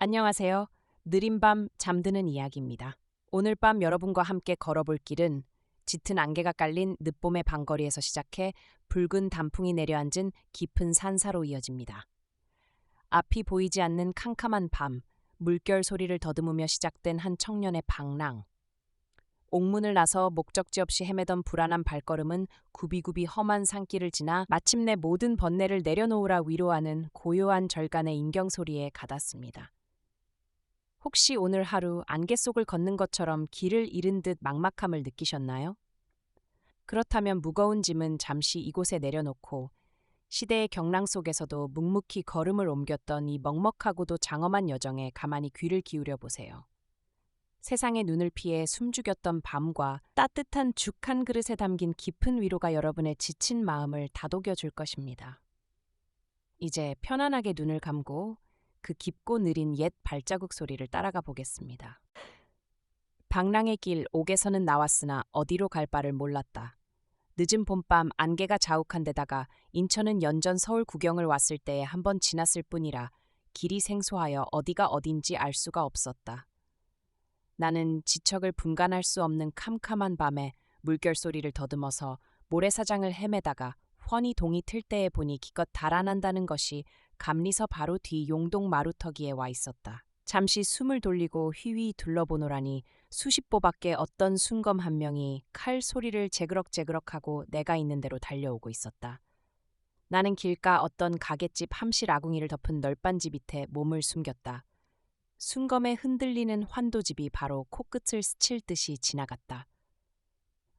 안녕하세요. 느린 밤 잠드는 이야기입니다. 오늘 밤 여러분과 함께 걸어볼 길은 짙은 안개가 깔린 늦봄의 방거리에서 시작해 붉은 단풍이 내려앉은 깊은 산사로 이어집니다. 앞이 보이지 않는 캄캄한 밤, 물결 소리를 더듬으며 시작된 한 청년의 방랑. 옥문을 나서 목적지 없이 헤매던 불안한 발걸음은 굽이굽이 험한 산길을 지나 마침내 모든 번뇌를 내려놓으라 위로하는 고요한 절간의 인경소리에 가닿습니다. 혹시 오늘 하루 안개 속을 걷는 것처럼 길을 잃은 듯 막막함을 느끼셨나요? 그렇다면 무거운 짐은 잠시 이곳에 내려놓고 시대의 경랑 속에서도 묵묵히 걸음을 옮겼던 이 먹먹하고도 장엄한 여정에 가만히 귀를 기울여 보세요. 세상의 눈을 피해 숨죽였던 밤과 따뜻한 죽 한 그릇에 담긴 깊은 위로가 여러분의 지친 마음을 다독여 줄 것입니다. 이제 편안하게 눈을 감고 그 깊고 느린 옛 발자국 소리를 따라가 보겠습니다. 방랑의 길 옥에서는 나왔으나 어디로 갈 바를 몰랐다. 늦은 봄밤 안개가 자욱한 데다가 인천은 연전 서울 구경을 왔을 때에 한 번 지났을 뿐이라 길이 생소하여 어디가 어딘지 알 수가 없었다. 나는 지척을 분간할 수 없는 캄캄한 밤에 물결 소리를 더듬어서 모래사장을 헤매다가 훤히 동이 틀 때에 보니 기껏 달아난다는 것이 감리서 바로 뒤 용동 마루터기에 와 있었다. 잠시 숨을 돌리고 휘휘 둘러보노라니 수십 보밖에 어떤 순검 한 명이 칼 소리를 제그럭제그럭하고 내가 있는 대로 달려오고 있었다. 나는 길가 어떤 가게집 함실 아궁이를 덮은 널빤지 밑에 몸을 숨겼다. 순검에 흔들리는 환도집이 바로 코끝을 스칠 듯이 지나갔다.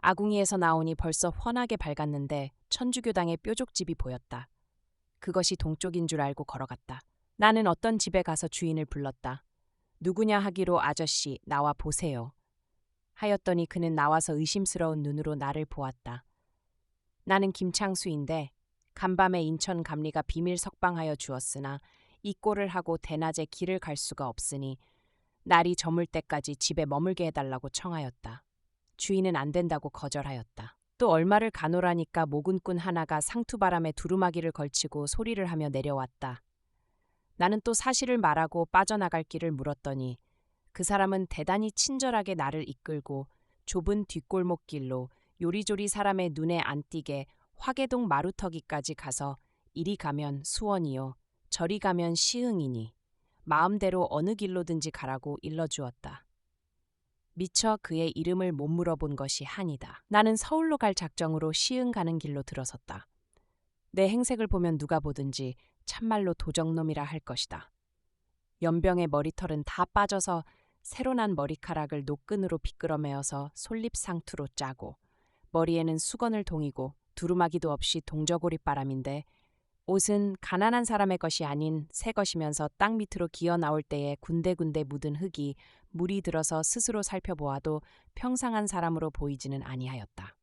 아궁이에서 나오니 벌써 훤하게 밝았는데 천주교당의 뾰족집이 보였다. 그것이 동쪽인 줄 알고 걸어갔다. 나는 어떤 집에 가서 주인을 불렀다. 누구냐 하기로 아저씨 나와 보세요. 하였더니 그는 나와서 의심스러운 눈으로 나를 보았다. 나는 김창수인데 간밤에 인천 감리가 비밀 석방하여 주었으나 이 꼴을 하고 대낮에 길을 갈 수가 없으니 날이 저물 때까지 집에 머물게 해달라고 청하였다. 주인은 안 된다고 거절하였다. 또 얼마를 가노라니까 모군꾼 하나가 상투바람에 두루마기를 걸치고 소리를 하며 내려왔다. 나는 또 사실을 말하고 빠져나갈 길을 물었더니 그 사람은 대단히 친절하게 나를 이끌고 좁은 뒷골목길로 요리조리 사람의 눈에 안 띄게 화계동 마루터기까지 가서 이리 가면 수원이요 저리 가면 시흥이니 마음대로 어느 길로든지 가라고 일러주었다. 미처 그의 이름을 못 물어본 것이 한이다. 나는 서울로 갈 작정으로 시흥 가는 길로 들어섰다. 내 행색을 보면 누가 보든지 참말로 도적놈이라 할 것이다. 연병의 머리털은 다 빠져서 새로 난 머리카락을 노끈으로 비끄러매어서 솔잎상투로 짜고 머리에는 수건을 동이고 두루마기도 없이 동저고리바람인데 옷은 가난한 사람의 것이 아닌 새 것이면서 땅 밑으로 기어 나올 때에 군데군데 묻은 흙이 물이 들어서 스스로 살펴보아도 평상한 사람으로 보이지는 아니하였다.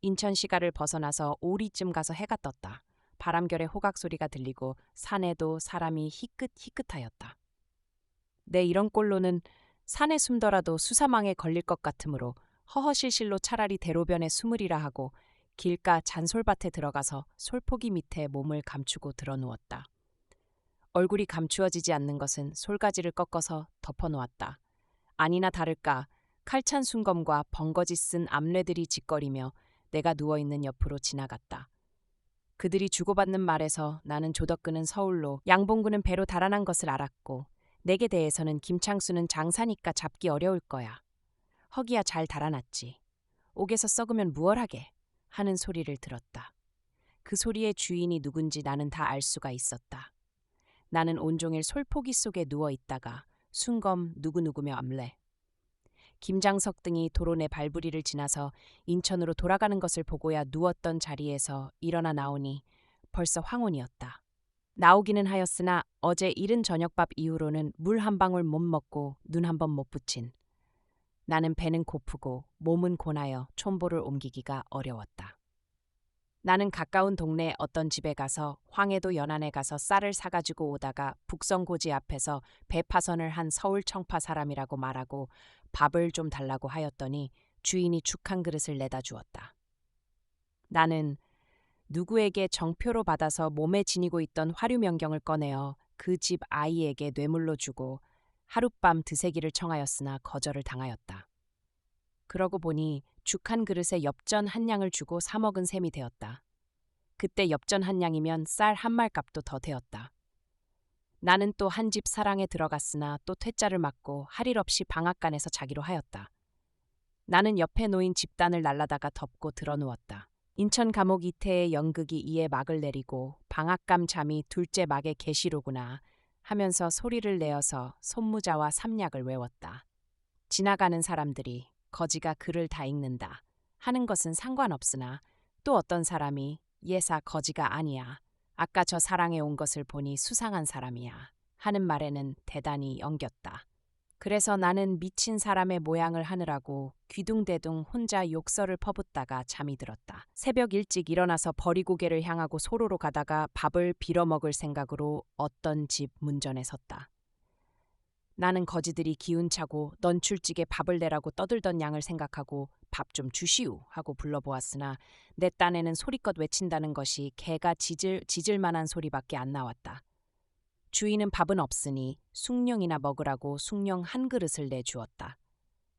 인천시가를 벗어나서 오리쯤 가서 해가 떴다. 바람결에 호각 소리가 들리고 산에도 사람이 희끗희끗하였다. 내 이런 꼴로는 산에 숨더라도 수사망에 걸릴 것 같으므로 허허실실로 차라리 대로변에 숨으리라 하고 길가 잔솔밭에 들어가서 솔포기 밑에 몸을 감추고 드러누웠다. 얼굴이 감추어지지 않는 것은 솔가지를 꺾어서 덮어놓았다. 아니나 다를까 칼찬 순검과 벙거지 쓴 암뇌들이 짓거리며 내가 누워있는 옆으로 지나갔다. 그들이 주고받는 말에서 나는 조덕근은 서울로 양봉구는 배로 달아난 것을 알았고 내게 대해서는 김창수는 장사니까 잡기 어려울 거야. 허기야 잘 달아났지. 옥에서 썩으면 무얼하게 하는 소리를 들었다. 그 소리의 주인이 누군지 나는 다 알 수가 있었다. 나는 온종일 솔포기 속에 누워있다가 순검 누구누구며 암래. 김장석 등이 도로 내 발부리를 지나서 인천으로 돌아가는 것을 보고야 누웠던 자리에서 일어나 나오니 벌써 황혼이었다. 나오기는 하였으나 어제 이른 저녁밥 이후로는 물 한 방울 못 먹고 눈 한 번 못 붙인. 나는 배는 고프고 몸은 고나여 촌보를 옮기기가 어려웠다. 나는 가까운 동네 어떤 집에 가서 황해도 연안에 가서 쌀을 사가지고 오다가 북성고지 앞에서 배파선을 한 서울 청파 사람이라고 말하고 밥을 좀 달라고 하였더니 주인이 죽 한 그릇을 내다 주었다. 나는 누구에게 정표로 받아서 몸에 지니고 있던 화류명경을 꺼내어 그 집 아이에게 뇌물로 주고 하룻밤 드세기를 청하였으나 거절을 당하였다. 그러고 보니 죽 한 그릇에 엽전 한 양을 주고 사 먹은 셈이 되었다. 그때 엽전 한 양이면 쌀 한 말 값도 더 되었다. 나는 또 한 집 사랑에 들어갔으나 또 퇴짜를 맞고 할 일 없이 방앗간에서 자기로 하였다. 나는 옆에 놓인 집단을 날라다가 덮고 드러누웠다. 인천 감옥 이태의 연극이 이에 막을 내리고 방앗감 잠이 둘째 막의 계시로구나 하면서 소리를 내어서 손무자와 삼약을 외웠다. 지나가는 사람들이 거지가 글을 다 읽는다 하는 것은 상관없으나 또 어떤 사람이 예사 거지가 아니야. 아까 저 사랑에 온 것을 보니 수상한 사람이야 하는 말에는 대단히 엉겼다. 그래서 나는 미친 사람의 모양을 하느라고 귀둥대둥 혼자 욕설을 퍼붓다가 잠이 들었다. 새벽 일찍 일어나서 버리고개를 향하고 소로로 가다가 밥을 빌어먹을 생각으로 어떤 집 문전에 섰다. 나는 거지들이 기운차고 넌 출직에 밥을 내라고 떠들던 양을 생각하고 밥 좀 주시우 하고 불러보았으나 내 딴에는 소리껏 외친다는 것이 개가 짖을 만한 소리밖에 안 나왔다. 주인은 밥은 없으니 숭늉이나 먹으라고 숭늉 한 그릇을 내주었다.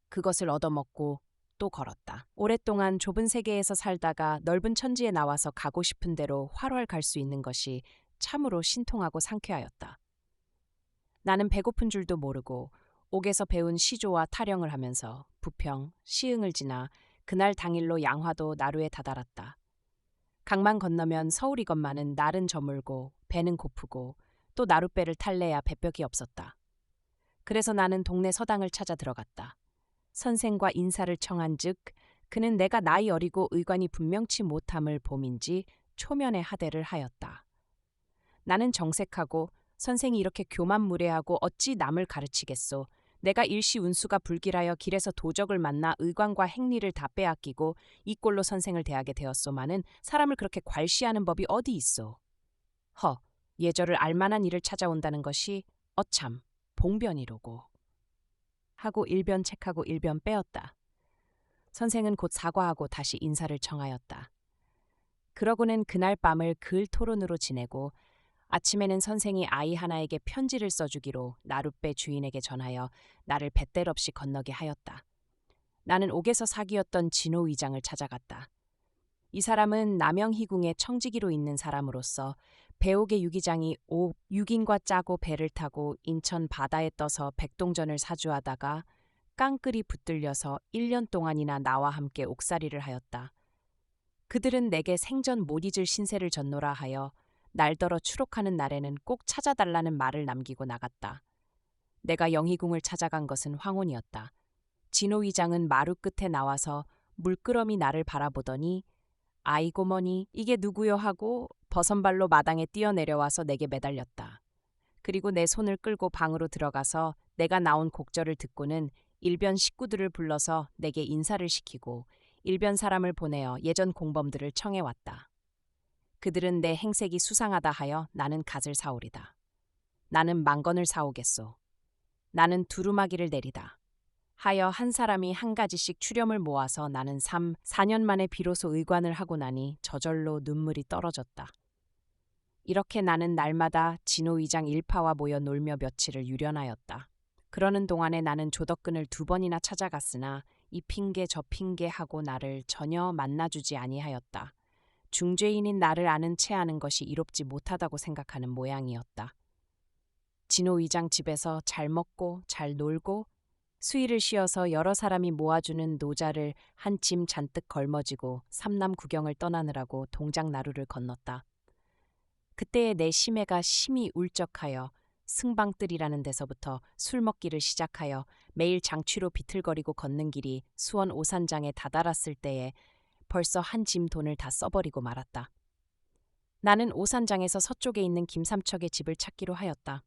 그것을 얻어먹고 또 걸었다. 오랫동안 좁은 세계에서 살다가 넓은 천지에 나와서 가고 싶은 대로 활활 갈 수 있는 것이 참으로 신통하고 상쾌하였다. 나는 배고픈 줄도 모르고 옥에서 배운 시조와 타령을 하면서 부평, 시흥을 지나 그날 당일로 양화도 나루에 다다랐다. 강만 건너면 서울이건만은 날은 저물고 배는 고프고 또 나룻배를 탈래야 배벽이 없었다. 그래서 나는 동네 서당을 찾아 들어갔다. 선생과 인사를 청한즉 그는 내가 나이 어리고 의관이 분명치 못함을 봄인지 초면에 하대를 하였다. 나는 정색하고 선생이 이렇게 교만무례하고 어찌 남을 가르치겠소. 내가 일시 운수가 불길하여 길에서 도적을 만나 의관과 행리를 다 빼앗기고 이 꼴로 선생을 대하게 되었소마는 사람을 그렇게 괄시하는 법이 어디 있소. 허, 예절을 알만한 일을 찾아온다는 것이 어참 봉변이로고. 하고 일변 책하고 일변 빼었다. 선생은 곧 사과하고 다시 인사를 청하였다. 그러고는 그날 밤을 글 토론으로 지내고 아침에는 선생이 아이 하나에게 편지를 써주기로 나룻배 주인에게 전하여 나를 뱃댈 없이 건너게 하였다. 나는 옥에서 사귀었던 진호 의장을 찾아갔다. 이 사람은 남영희궁에 청지기로 있는 사람으로서 배옥의 유기장이 옥 육인과 짜고 배를 타고 인천 바다에 떠서 백동전을 사주하다가 깡끌이 붙들려서 1년 동안이나 나와 함께 옥살이를 하였다. 그들은 내게 생전 못 잊을 신세를 졌노라 하여 날더러 추록하는 날에는 꼭 찾아달라는 말을 남기고 나갔다. 내가 영희궁을 찾아간 것은 황혼이었다. 진호 의장은 마루 끝에 나와서 물끄러미 나를 바라보더니 아이고 머니 이게 누구요 하고 버선발로 마당에 뛰어내려와서 내게 매달렸다. 그리고 내 손을 끌고 방으로 들어가서 내가 나온 곡절을 듣고는 일변 식구들을 불러서 내게 인사를 시키고 일변 사람을 보내어 예전 공범들을 청해왔다. 그들은 내 행색이 수상하다 하여 나는 갓을 사오리다. 나는 망건을 사오겠소. 나는 두루마기를 내리다. 하여 한 사람이 한 가지씩 추렴을 모아서 나는 4년 만에 비로소 의관을 하고 나니 저절로 눈물이 떨어졌다. 이렇게 나는 날마다 진호 의장 일파와 모여 놀며 며칠을 유련하였다. 그러는 동안에 나는 조덕근을 2번이나 찾아갔으나 이 핑계 저 핑계 하고 나를 전혀 만나주지 아니하였다. 중죄인인 나를 아는 채 하는 것이 이롭지 못하다고 생각하는 모양이었다. 진호 의장 집에서 잘 먹고 잘 놀고 수의를 쉬어서 여러 사람이 모아주는 노자를 한 짐 잔뜩 걸머지고 삼남 구경을 떠나느라고 동작 나루를 건넜다. 그때의 내 심해가 심히 울적하여 승방뜰이라는 데서부터 술 먹기를 시작하여 매일 장취로 비틀거리고 걷는 길이 수원 오산장에 다다랐을 때에 벌써 한 짐 돈을 다 써버리고 말았다. 나는 오산장에서 서쪽에 있는 김삼척의 집을 찾기로 하였다.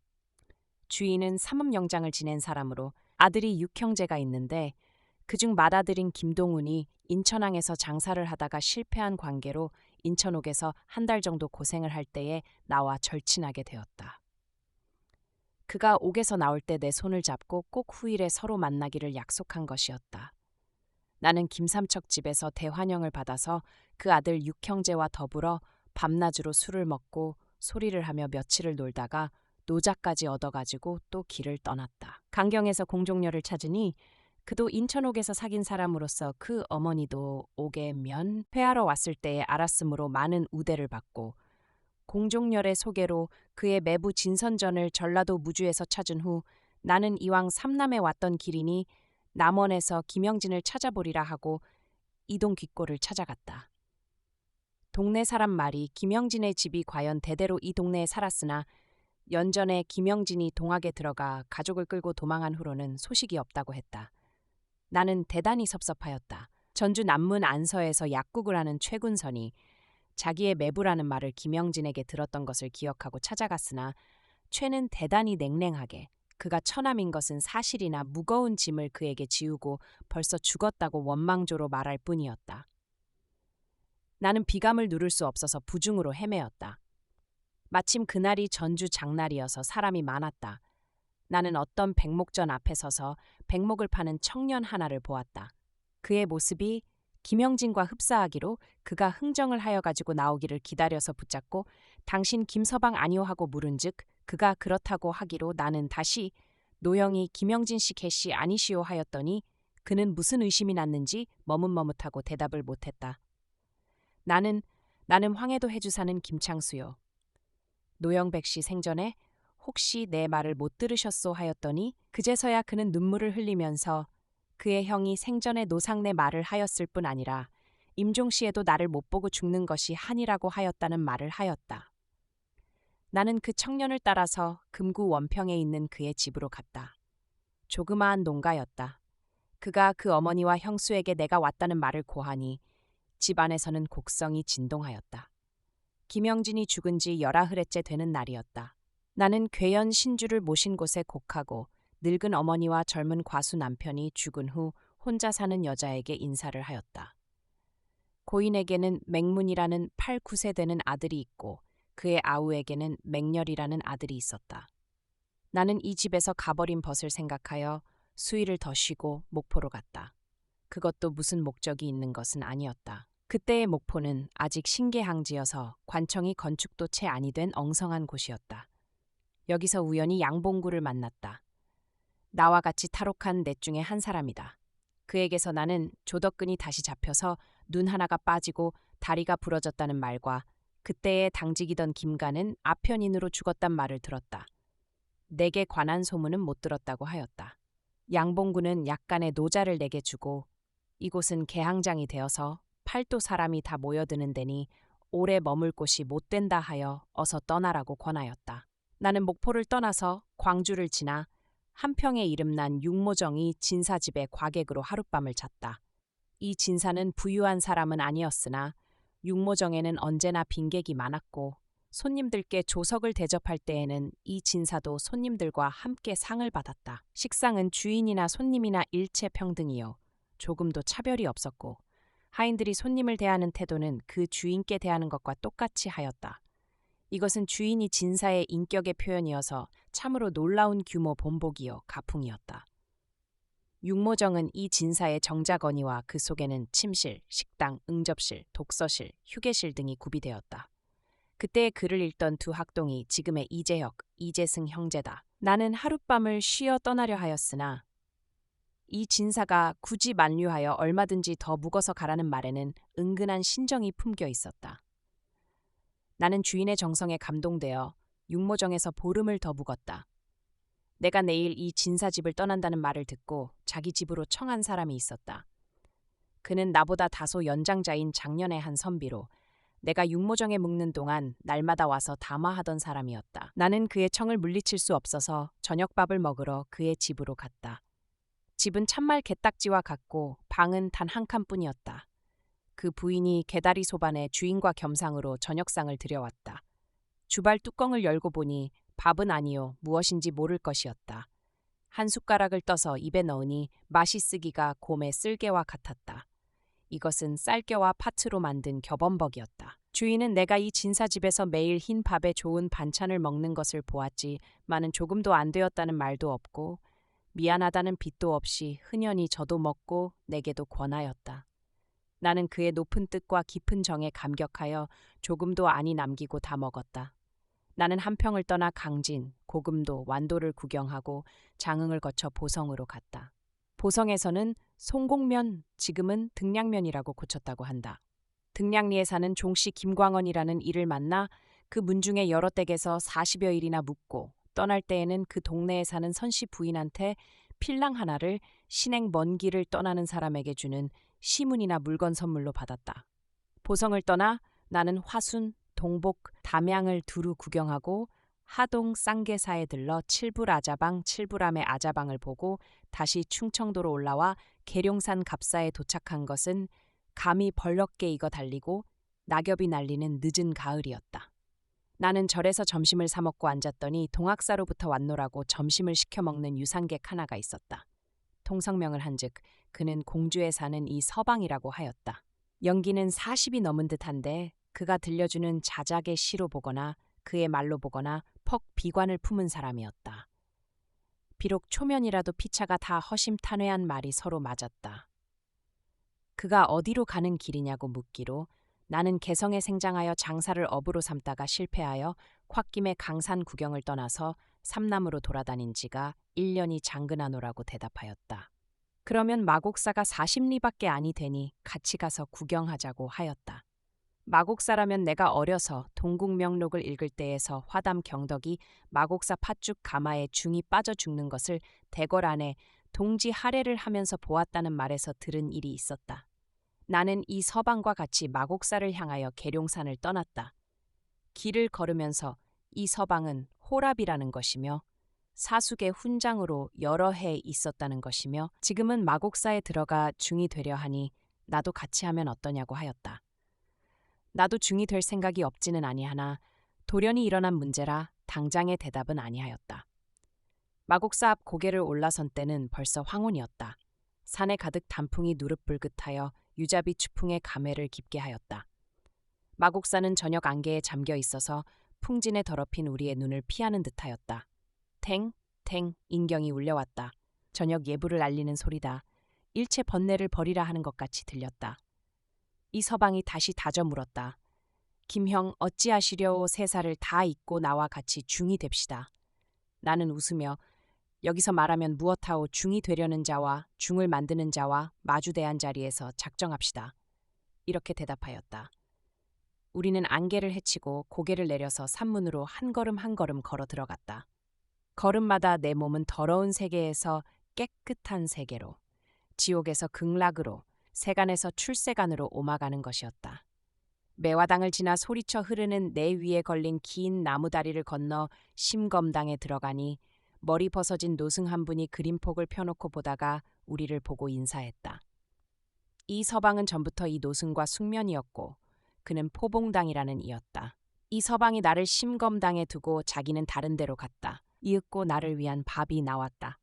주인은 삼음영장을 지낸 사람으로 아들이 6형제가 있는데 그중 맏아들인 김동훈이 인천항에서 장사를 하다가 실패한 관계로 인천옥에서 한 달 정도 고생을 할 때에 나와 절친하게 되었다. 그가 옥에서 나올 때 내 손을 잡고 꼭 후일에 서로 만나기를 약속한 것이었다. 나는 김삼척 집에서 대환영을 받아서 그 아들 6형제와 더불어 밤낮으로 술을 먹고 소리를 하며 며칠을 놀다가 노자까지 얻어가지고 또 길을 떠났다. 강경에서 공종녀를 찾으니 그도 인천옥에서 사귄 사람으로서 그 어머니도 옥에 면회하러 왔을 때에 알았으므로 많은 우대를 받고 공종렬의 소개로 그의 매부 진선전을 전라도 무주에서 찾은 후 나는 이왕 삼남에 왔던 길이니 남원에서 김영진을 찾아보리라 하고 이동 귓골을 찾아갔다. 동네 사람 말이 김영진의 집이 과연 대대로 이 동네에 살았으나 연전에 김영진이 동학에 들어가 가족을 끌고 도망한 후로는 소식이 없다고 했다. 나는 대단히 섭섭하였다. 전주 남문 안서에서 약국을 하는 최군선이 자기의 매부라는 말을 김영진에게 들었던 것을 기억하고 찾아갔으나 최는 대단히 냉랭하게 그가 처남인 것은 사실이나 무거운 짐을 그에게 지우고 벌써 죽었다고 원망조로 말할 뿐이었다. 나는 비감을 누를 수 없어서 부중으로 헤매었다. 마침 그날이 전주 장날이어서 사람이 많았다. 나는 어떤 백목전 앞에 서서 백목을 파는 청년 하나를 보았다. 그의 모습이 김영진과 흡사하기로 그가 흥정을 하여 가지고 나오기를 기다려서 붙잡고 당신 김서방 아니오 하고 물은즉 그가 그렇다고 하기로 나는 다시 노영이 김영진 씨 개씨 아니시오 하였더니 그는 무슨 의심이 났는지 머뭇머뭇하고 대답을 못했다. 나는 황해도 해주 사는 김창수요. 노영백 씨 생전에 혹시 내 말을 못 들으셨소 하였더니 그제서야 그는 눈물을 흘리면서 그의 형이 생전에 노상내 말을 하였을 뿐 아니라 임종 씨에도 나를 못 보고 죽는 것이 한이라고 하였다는 말을 하였다. 나는 그 청년을 따라서 금구 원평에 있는 그의 집으로 갔다. 조그마한 농가였다. 그가 그 어머니와 형수에게 내가 왔다는 말을 고하니 집 안에서는 곡성이 진동하였다. 김영진이 죽은 지 열아흘째 되는 날이었다. 나는 괴연 신주를 모신 곳에 곡하고 늙은 어머니와 젊은 과수 남편이 죽은 후 혼자 사는 여자에게 인사를 하였다. 고인에게는 맹문이라는 8, 9세 되는 아들이 있고 그의 아우에게는 맹렬이라는 아들이 있었다. 나는 이 집에서 가버린 벗을 생각하여 수일을 더 쉬고 목포로 갔다. 그것도 무슨 목적이 있는 것은 아니었다. 그때의 목포는 아직 신계항지여서 관청이 건축도 채 아니 된 엉성한 곳이었다. 여기서 우연히 양봉구를 만났다. 나와 같이 탈옥한 넷 중에 한 사람이다. 그에게서 나는 조덕근이 다시 잡혀서 눈 하나가 빠지고 다리가 부러졌다는 말과 그때의 당직이던 김가는 아편인으로 죽었단 말을 들었다. 내게 관한 소문은 못 들었다고 하였다. 양봉구는 약간의 노자를 내게 주고 이곳은 개항장이 되어서 팔도 사람이 다 모여드는 데니 오래 머물 곳이 못 된다 하여 어서 떠나라고 권하였다. 나는 목포를 떠나서 광주를 지나 한평에 이름난 육모정이 진사집에 과객으로 하룻밤을 잤다. 이 진사는 부유한 사람은 아니었으나 육모정에는 언제나 빈객이 많았고 손님들께 조석을 대접할 때에는 이 진사도 손님들과 함께 상을 받았다. 식상은 주인이나 손님이나 일체 평등이요. 조금도 차별이 없었고 하인들이 손님을 대하는 태도는 그 주인께 대하는 것과 똑같이 하였다. 이것은 주인이 진사의 인격의 표현이어서 참으로 놀라운 규모 본복이요 가풍이었다. 육모정은 이 진사의 정자건의와 그 속에는 침실, 식당, 응접실, 독서실, 휴게실 등이 구비되었다. 그때의 글을 읽던 두 학동이 지금의 이재혁, 이재승 형제다. 나는 하룻밤을 쉬어 떠나려 하였으나 이 진사가 굳이 만류하여 얼마든지 더 묵어서 가라는 말에는 은근한 신정이 품겨 있었다. 나는 주인의 정성에 감동되어 육모정에서 보름을 더 묵었다. 내가 내일 이 진사집을 떠난다는 말을 듣고 자기 집으로 청한 사람이 있었다. 그는 나보다 다소 연장자인 작년의 한 선비로 내가 육모정에 묵는 동안 날마다 와서 담화하던 사람이었다. 나는 그의 청을 물리칠 수 없어서 저녁밥을 먹으러 그의 집으로 갔다. 집은 참말 개딱지와 같고 방은 단 한 칸뿐이었다. 그 부인이 개다리 소반에 주인과 겸상으로 저녁상을 들여왔다. 주발 뚜껑을 열고 보니 밥은 아니요 무엇인지 모를 것이었다. 한 숟가락을 떠서 입에 넣으니 맛이 쓰기가 곰의 쓸개와 같았다. 이것은 쌀겨와 파트로 만든 겹엄벅이었다. 주인은 내가 이 진사집에서 매일 흰 밥에 좋은 반찬을 먹는 것을 보았지만은 조금도 안 되었다는 말도 없고 미안하다는 빚도 없이 흔연히 저도 먹고 내게도 권하였다. 나는 그의 높은 뜻과 깊은 정에 감격하여 조금도 안이 남기고 다 먹었다. 나는 한평을 떠나 강진, 고금도, 완도를 구경하고 장흥을 거쳐 보성으로 갔다. 보성에서는 송곡면, 지금은 등량면이라고 고쳤다고 한다. 등량리에 사는 종씨 김광원이라는 이를 만나 그 문중에 여러 댁에서 40여 일이나 묵고 떠날 때에는 그 동네에 사는 선씨 부인한테 필랑 하나를 신행 먼 길을 떠나는 사람에게 주는 시문이나 물건 선물로 받았다. 보성을 떠나 나는 화순, 동복, 담양을 두루 구경하고 하동 쌍계사에 들러 칠불아자방, 칠불암의 아자방을 보고 다시 충청도로 올라와 계룡산 갑사에 도착한 것은 감이 벌겋게 익어 달리고 낙엽이 날리는 늦은 가을이었다. 나는 절에서 점심을 사 먹고 앉았더니 동학사로부터 왔노라고 점심을 시켜 먹는 유상객 하나가 있었다. 통성명을 한즉 그는 공주에 사는 이 서방이라고 하였다. 연기는 40이 넘은 듯한데 그가 들려주는 자작의 시로 보거나 그의 말로 보거나 퍽 비관을 품은 사람이었다. 비록 초면이라도 피차가 다 허심탄회한 말이 서로 맞았다. 그가 어디로 가는 길이냐고 묻기로 나는 개성에 생장하여 장사를 업으로 삼다가 실패하여 홧김에 강산 구경을 떠나서 삼남으로 돌아다닌 지가 1년이 장근하노라고 대답하였다. 그러면 마곡사가 40리밖에 아니 되니 같이 가서 구경하자고 하였다. 마곡사라면 내가 어려서 동국명록을 읽을 때에서 화담 경덕이 마곡사 팥죽 가마에 중이 빠져 죽는 것을 대궐 안에 동지 할애를 하면서 보았다는 말에서 들은 일이 있었다. 나는 이 서방과 같이 마곡사를 향하여 계룡산을 떠났다. 길을 걸으면서 이 서방은 호랍이라는 것이며 사숙의 훈장으로 여러 해 있었다는 것이며 지금은 마곡사에 들어가 중이 되려 하니 나도 같이 하면 어떠냐고 하였다. 나도 중이 될 생각이 없지는 아니하나 돌연히 일어난 문제라 당장의 대답은 아니하였다. 마곡사 앞 고개를 올라선 때는 벌써 황혼이었다. 산에 가득 단풍이 누릅불긋하여 유자비 추풍의 감회를 깊게 하였다. 마곡사는 저녁 안개에 잠겨 있어서 풍진에 더럽힌 우리의 눈을 피하는 듯하였다. 탱, 탱 인경이 울려왔다. 저녁 예불을 알리는 소리다. 일체 번뇌를 버리라 하는 것 같이 들렸다. 이 서방이 다시 다져 물었다. 김형 어찌하시려오 세살을 다 잊고 나와 같이 중이 됩시다. 나는 웃으며 여기서 말하면 무엇하오 중이 되려는 자와 중을 만드는 자와 마주대한 자리에서 작정합시다. 이렇게 대답하였다. 우리는 안개를 헤치고 고개를 내려서 산문으로 한 걸음 한 걸음 걸어 들어갔다. 걸음마다 내 몸은 더러운 세계에서 깨끗한 세계로, 지옥에서 극락으로, 세간에서 출세간으로 옮아가는 것이었다. 매화당을 지나 소리쳐 흐르는 내 위에 걸린 긴 나무다리를 건너 심검당에 들어가니 머리 벗어진 노승 한 분이 그림폭을 펴놓고 보다가 우리를 보고 인사했다. 이 서방은 전부터 이 노승과 숙면이었고 그는 포봉당이라는 이였다. 이 서방이 나를 심검당에 두고 자기는 다른 데로 갔다. 이윽고 나를 위한 밥이 나왔다.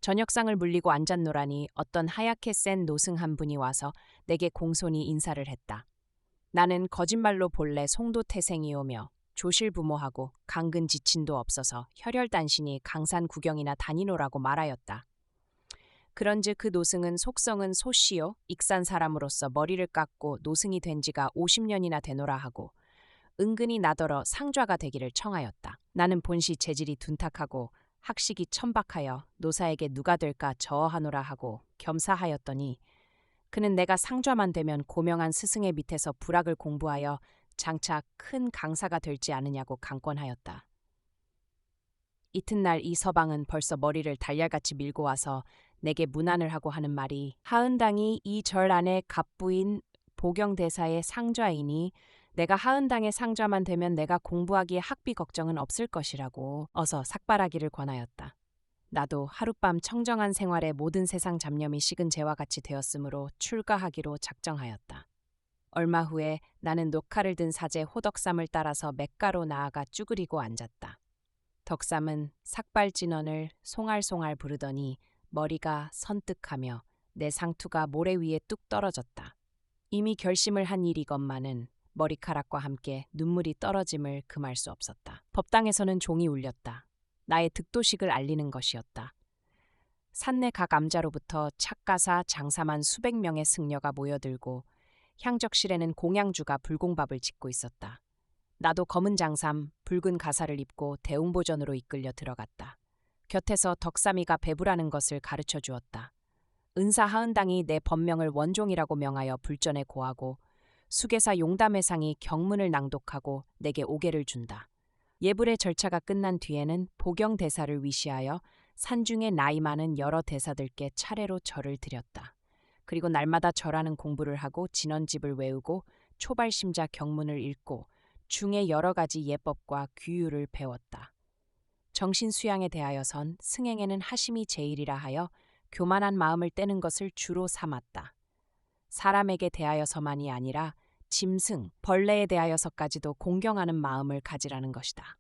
저녁상을 물리고 앉았노라니 어떤 하얗게 센 노승 한 분이 와서 내게 공손히 인사를 했다. 나는 거짓말로 본래 송도태생이오며 조실부모하고 강근 지친도 없어서 혈혈단신이 강산 구경이나 다니노라고 말하였다. 그런즉 그 노승은 속성은 소씨요 익산 사람으로서 머리를 깎고 노승이 된 지가 50년이나 되노라 하고 은근히 나더러 상좌가 되기를 청하였다. 나는 본시 재질이 둔탁하고 학식이 천박하여 노사에게 누가 될까 저어하노라 하고 겸사하였더니 그는 내가 상좌만 되면 고명한 스승의 밑에서 불학을 공부하여 장차 큰 강사가 될지 아느냐고 강권하였다. 이튿날 이 서방은 벌써 머리를 달걀같이 밀고 와서 내게 문안을 하고 하는 말이 하은당이 이 절 안에 갑부인 보경대사의 상좌이니 내가 하은당의 상좌만 되면 내가 공부하기에 학비 걱정은 없을 것이라고 어서 삭발하기를 권하였다. 나도 하룻밤 청정한 생활에 모든 세상 잡념이 식은 재와 같이 되었으므로 출가하기로 작정하였다. 얼마 후에 나는 녹화를 든 사제 호덕삼을 따라서 냇가로 나아가 쭈그리고 앉았다. 덕삼은 삭발진언을 송알송알 부르더니 머리가 선뜩하며 내 상투가 모래 위에 뚝 떨어졌다. 이미 결심을 한 일이건만은 머리카락과 함께 눈물이 떨어짐을 금할 수 없었다. 법당에서는 종이 울렸다. 나의 득도식을 알리는 것이었다. 산내 각 암자로부터 착가사 장사만 수백 명의 승려가 모여들고 향적실에는 공양주가 불공밥을 짓고 있었다. 나도 검은 장삼, 붉은 가사를 입고 대웅보전으로 이끌려 들어갔다. 곁에서 덕삼이가 배부라는 것을 가르쳐 주었다. 은사 하은당이 내 법명을 원종이라고 명하여 불전에 고하고 수계사 용담회상이 경문을 낭독하고 내게 오개를 준다. 예불의 절차가 끝난 뒤에는 보경 대사를 위시하여 산중에 나이 많은 여러 대사들께 차례로 절을 드렸다. 그리고 날마다 절하는 공부를 하고 진언집을 외우고 초발심자 경문을 읽고 중에 여러 가지 예법과 규율을 배웠다. 정신 수양에 대하여선 승행에는 하심이 제일이라 하여 교만한 마음을 떼는 것을 주로 삼았다. 사람에게 대하여서만이 아니라 짐승, 벌레에 대하여서까지도 공경하는 마음을 가지라는 것이다.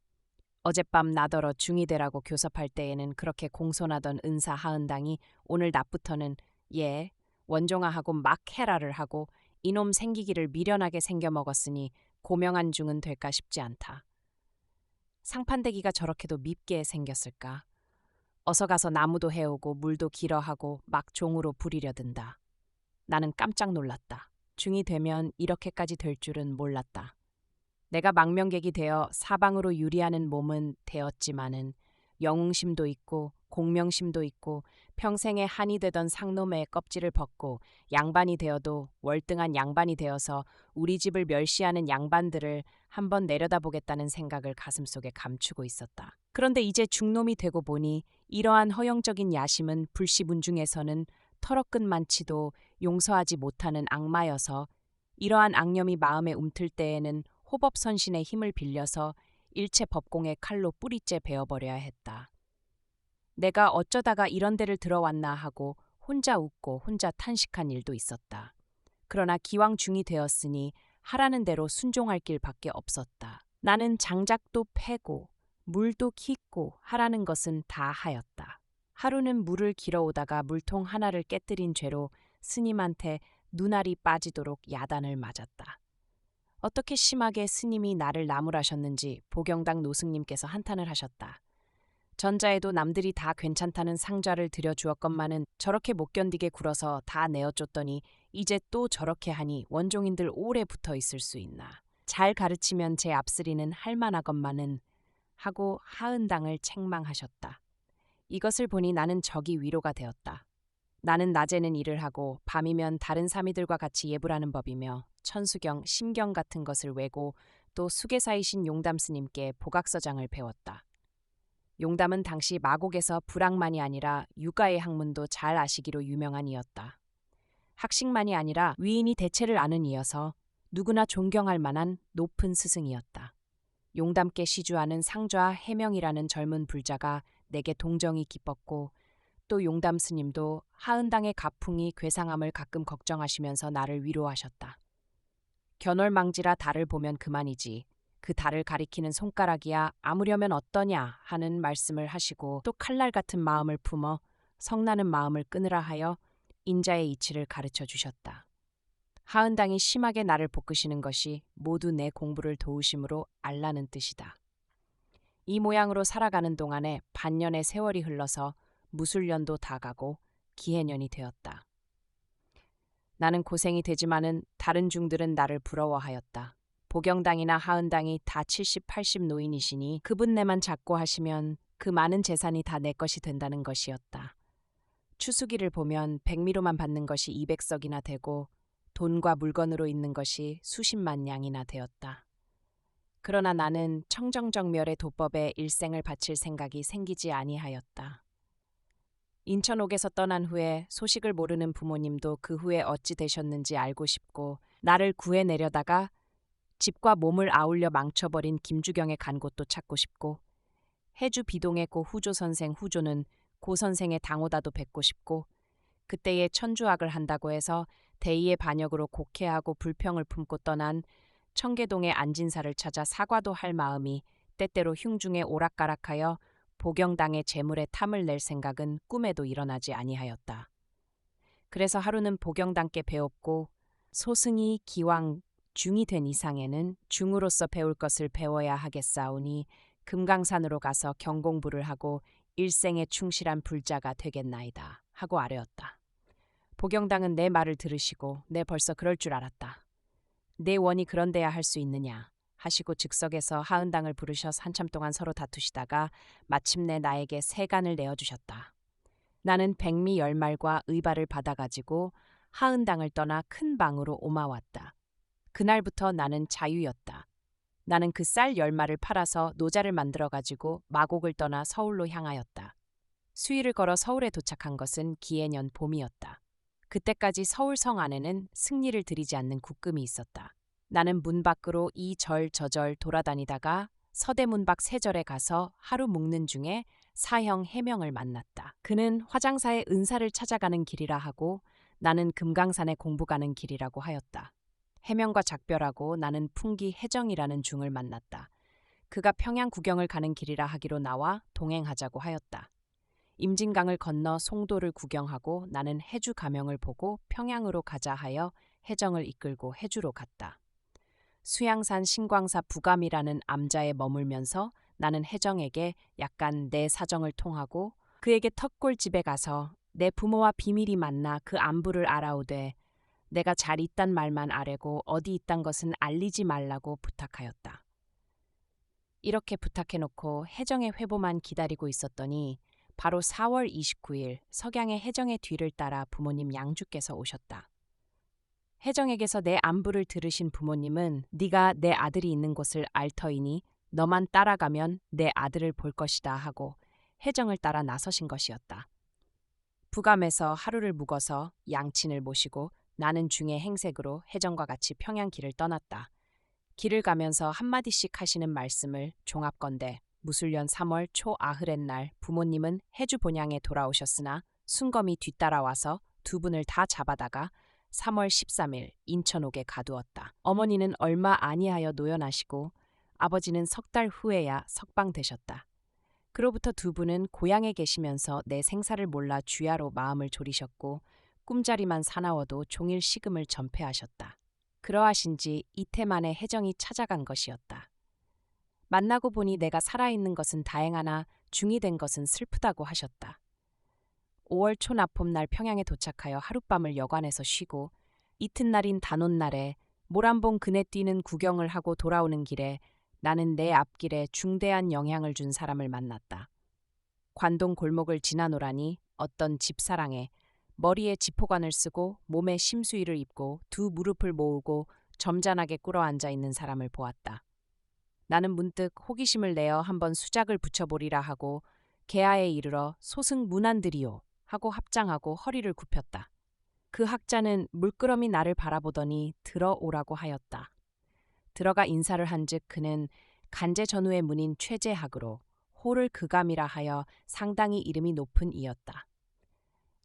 어젯밤 나더러 중이 되라고 교섭할 때에는 그렇게 공손하던 은사 하은당이 오늘 낮부터는 예, 원종아하고 막 해라를 하고 이놈 생기기를 미련하게 생겨먹었으니 고명한 중은 될까 싶지 않다. 상판대기가 저렇게도 밉게 생겼을까? 어서 가서 나무도 해오고 물도 길어하고 막 종으로 부리려 든다. 나는 깜짝 놀랐다. 중이 되면 이렇게까지 될 줄은 몰랐다. 내가 망명객이 되어 사방으로 유리하는 몸은 되었지만은 영웅심도 있고 공명심도 있고 평생에 한이 되던 상놈의 껍질을 벗고 양반이 되어도 월등한 양반이 되어서 우리 집을 멸시하는 양반들을 한번 내려다보겠다는 생각을 가슴속에 감추고 있었다. 그런데 이제 중놈이 되고 보니 이러한 허영적인 야심은 불시문중에서는 털어끝만치도 용서하지 못하는 악마여서 이러한 악념이 마음에 움틀 때에는 호법선신의 힘을 빌려서 일체 법공의 칼로 뿌리째 베어버려야 했다. 내가 어쩌다가 이런 데를 들어왔나 하고 혼자 웃고 혼자 탄식한 일도 있었다. 그러나 기왕 중이 되었으니 하라는 대로 순종할 길밖에 없었다. 나는 장작도 패고 물도 깃고 하라는 것은 다 하였다. 하루는 물을 길어오다가 물통 하나를 깨뜨린 죄로 스님한테 눈알이 빠지도록 야단을 맞았다. 어떻게 심하게 스님이 나를 나무라셨는지 보경당 노승님께서 한탄을 하셨다. 전자에도 남들이 다 괜찮다는 상좌를 들여주었건만은 저렇게 못 견디게 굴어서 다 내어줬더니 이제 또 저렇게 하니 원종인들 오래 붙어 있을 수 있나. 잘 가르치면 제 앞쓰리는 할만하건만은 하고 하은당을 책망하셨다. 이것을 보니 나는 적이 위로가 되었다. 나는 낮에는 일을 하고 밤이면 다른 사미들과 같이 예불하는 법이며 천수경, 심경 같은 것을 외고 또 수계사이신 용담 스님께 보각서장을 배웠다. 용담은 당시 마곡에서 불학만이 아니라 유가의 학문도 잘 아시기로 유명한 이였다. 학식만이 아니라 위인이 대체를 아는 이여서 누구나 존경할 만한 높은 스승이었다. 용담께 시주하는 상좌 해명이라는 젊은 불자가 내게 동정이 깊었고 또 용담 스님도 하은당의 가풍이 괴상함을 가끔 걱정하시면서 나를 위로하셨다. 견월망지라 달을 보면 그만이지 그 달을 가리키는 손가락이야 아무려면 어떠냐 하는 말씀을 하시고 또 칼날 같은 마음을 품어 성나는 마음을 끊으라 하여 인자의 이치를 가르쳐 주셨다. 하은당이 심하게 나를 볶으시는 것이 모두 내 공부를 도우심으로 알라는 뜻이다. 이 모양으로 살아가는 동안에 반년의 세월이 흘러서 무술년도 다 가고 기해년이 되었다. 나는 고생이 되지만은 다른 중들은 나를 부러워하였다. 보경당이나 하은당이 다 70, 80 노인이시니 그분네만 잡고 하시면 그 많은 재산이 다 내 것이 된다는 것이었다. 추수기를 보면 백미로만 받는 것이 200석이나 되고 돈과 물건으로 있는 것이 수십만 양이나 되었다. 그러나 나는 청정정멸의 도법에 일생을 바칠 생각이 생기지 아니하였다. 인천옥에서 떠난 후에 소식을 모르는 부모님도 그 후에 어찌 되셨는지 알고 싶고 나를 구해내려다가 집과 몸을 아울려 망쳐버린 김주경의 간 곳도 찾고 싶고 해주 비동의 고 후조 선생 후조는 고 선생의 당오다도 뵙고 싶고 그때에 천주학을 한다고 해서 대의의 반역으로 곡해하고 불평을 품고 떠난 청계동의 안진사를 찾아 사과도 할 마음이 때때로 흉중에 오락가락하여 보경당의 재물에 탐을 낼 생각은 꿈에도 일어나지 아니하였다. 그래서 하루는 보경당께 배웠고 소승이 기왕 중이 된 이상에는 중으로서 배울 것을 배워야 하겠사오니 금강산으로 가서 경공부를 하고 일생에 충실한 불자가 되겠나이다 하고 아뢰었다. 보경당은 내 말을 들으시고 내 벌써 그럴 줄 알았다. 내 원이 그런데야 할 수 있느냐 하시고 즉석에서 하은당을 부르셔서 한참 동안 서로 다투시다가 마침내 나에게 세간을 내어주셨다. 나는 백미 10말과 의발을 받아가지고 하은당을 떠나 큰 방으로 옮아왔다. 그날부터 나는 자유였다. 나는 그 쌀 10마를 팔아서 노자를 만들어가지고 마곡을 떠나 서울로 향하였다. 수일을 걸어 서울에 도착한 것은 기해년 봄이었다. 그때까지 서울성 안에는 승리를 들이지 않는 국금이 있었다. 나는 문 밖으로 이 절 저 절 돌아다니다가 서대문 밖 세절에 가서 하루 묵는 중에 사형 해명을 만났다. 그는 화장사의 은사를 찾아가는 길이라 하고 나는 금강산에 공부 가는 길이라고 하였다. 해명과 작별하고 나는 풍기 해정이라는 중을 만났다. 그가 평양 구경을 가는 길이라 하기로 나와 동행하자고 하였다. 임진강을 건너 송도를 구경하고 나는 해주 가명을 보고 평양으로 가자 하여 해정을 이끌고 해주로 갔다. 수양산 신광사 부감이라는 암자에 머물면서 나는 해정에게 약간 내 사정을 통하고 그에게 턱골집에 가서 내 부모와 비밀이 만나 그 안부를 알아오되 내가 잘 있단 말만 아뢰고 어디 있단 것은 알리지 말라고 부탁하였다. 이렇게 부탁해놓고 해정의 회보만 기다리고 있었더니 바로 4월 29일 석양의 해정의 뒤를 따라 부모님 양주께서 오셨다. 해정에게서 내 안부를 들으신 부모님은 네가 내 아들이 있는 곳을 알 터이니 너만 따라가면 내 아들을 볼 것이다 하고 해정을 따라 나서신 것이었다. 부감에서 하루를 묵어서 양친을 모시고 나는 중에 행색으로 해정과 같이 평양길을 떠났다. 길을 가면서 한마디씩 하시는 말씀을 종합건대 무술년 3월 초 아흐렛 날 부모님은 해주 본향에 돌아오셨으나 순검이 뒤따라와서 두 분을 다 잡아다가 3월 13일 인천옥에 가두었다. 어머니는 얼마 아니하여 노연하시고 아버지는 석 달 후에야 석방되셨다. 그로부터 두 분은 고향에 계시면서 내 생사를 몰라 주야로 마음을 졸이셨고 꿈자리만 사나워도 종일 식음을 전폐하셨다. 그러하신지 이태 만에 해정이 찾아간 것이었다. 만나고 보니 내가 살아있는 것은 다행하나 중이 된 것은 슬프다고 하셨다. 5월 초 납봄날 평양에 도착하여 하룻밤을 여관에서 쉬고 이튿날인 단오날에 모란봉 그네 뛰는 구경을 하고 돌아오는 길에 나는 내 앞길에 중대한 영향을 준 사람을 만났다. 관동 골목을 지나노라니 어떤 집사랑에 머리에 지포관을 쓰고 몸에 심수의를 입고 두 무릎을 모으고 점잖하게 꿇어앉아 있는 사람을 보았다. 나는 문득 호기심을 내어 한번 수작을 붙여보리라 하고 개하에 이르러 소승 문안드리오 하고 합장하고 허리를 굽혔다. 그 학자는 물끄러미 나를 바라보더니 들어오라고 하였다. 들어가 인사를 한즉 그는 간제 전우의 문인 최재학으로 호를 그감이라 하여 상당히 이름이 높은 이였다.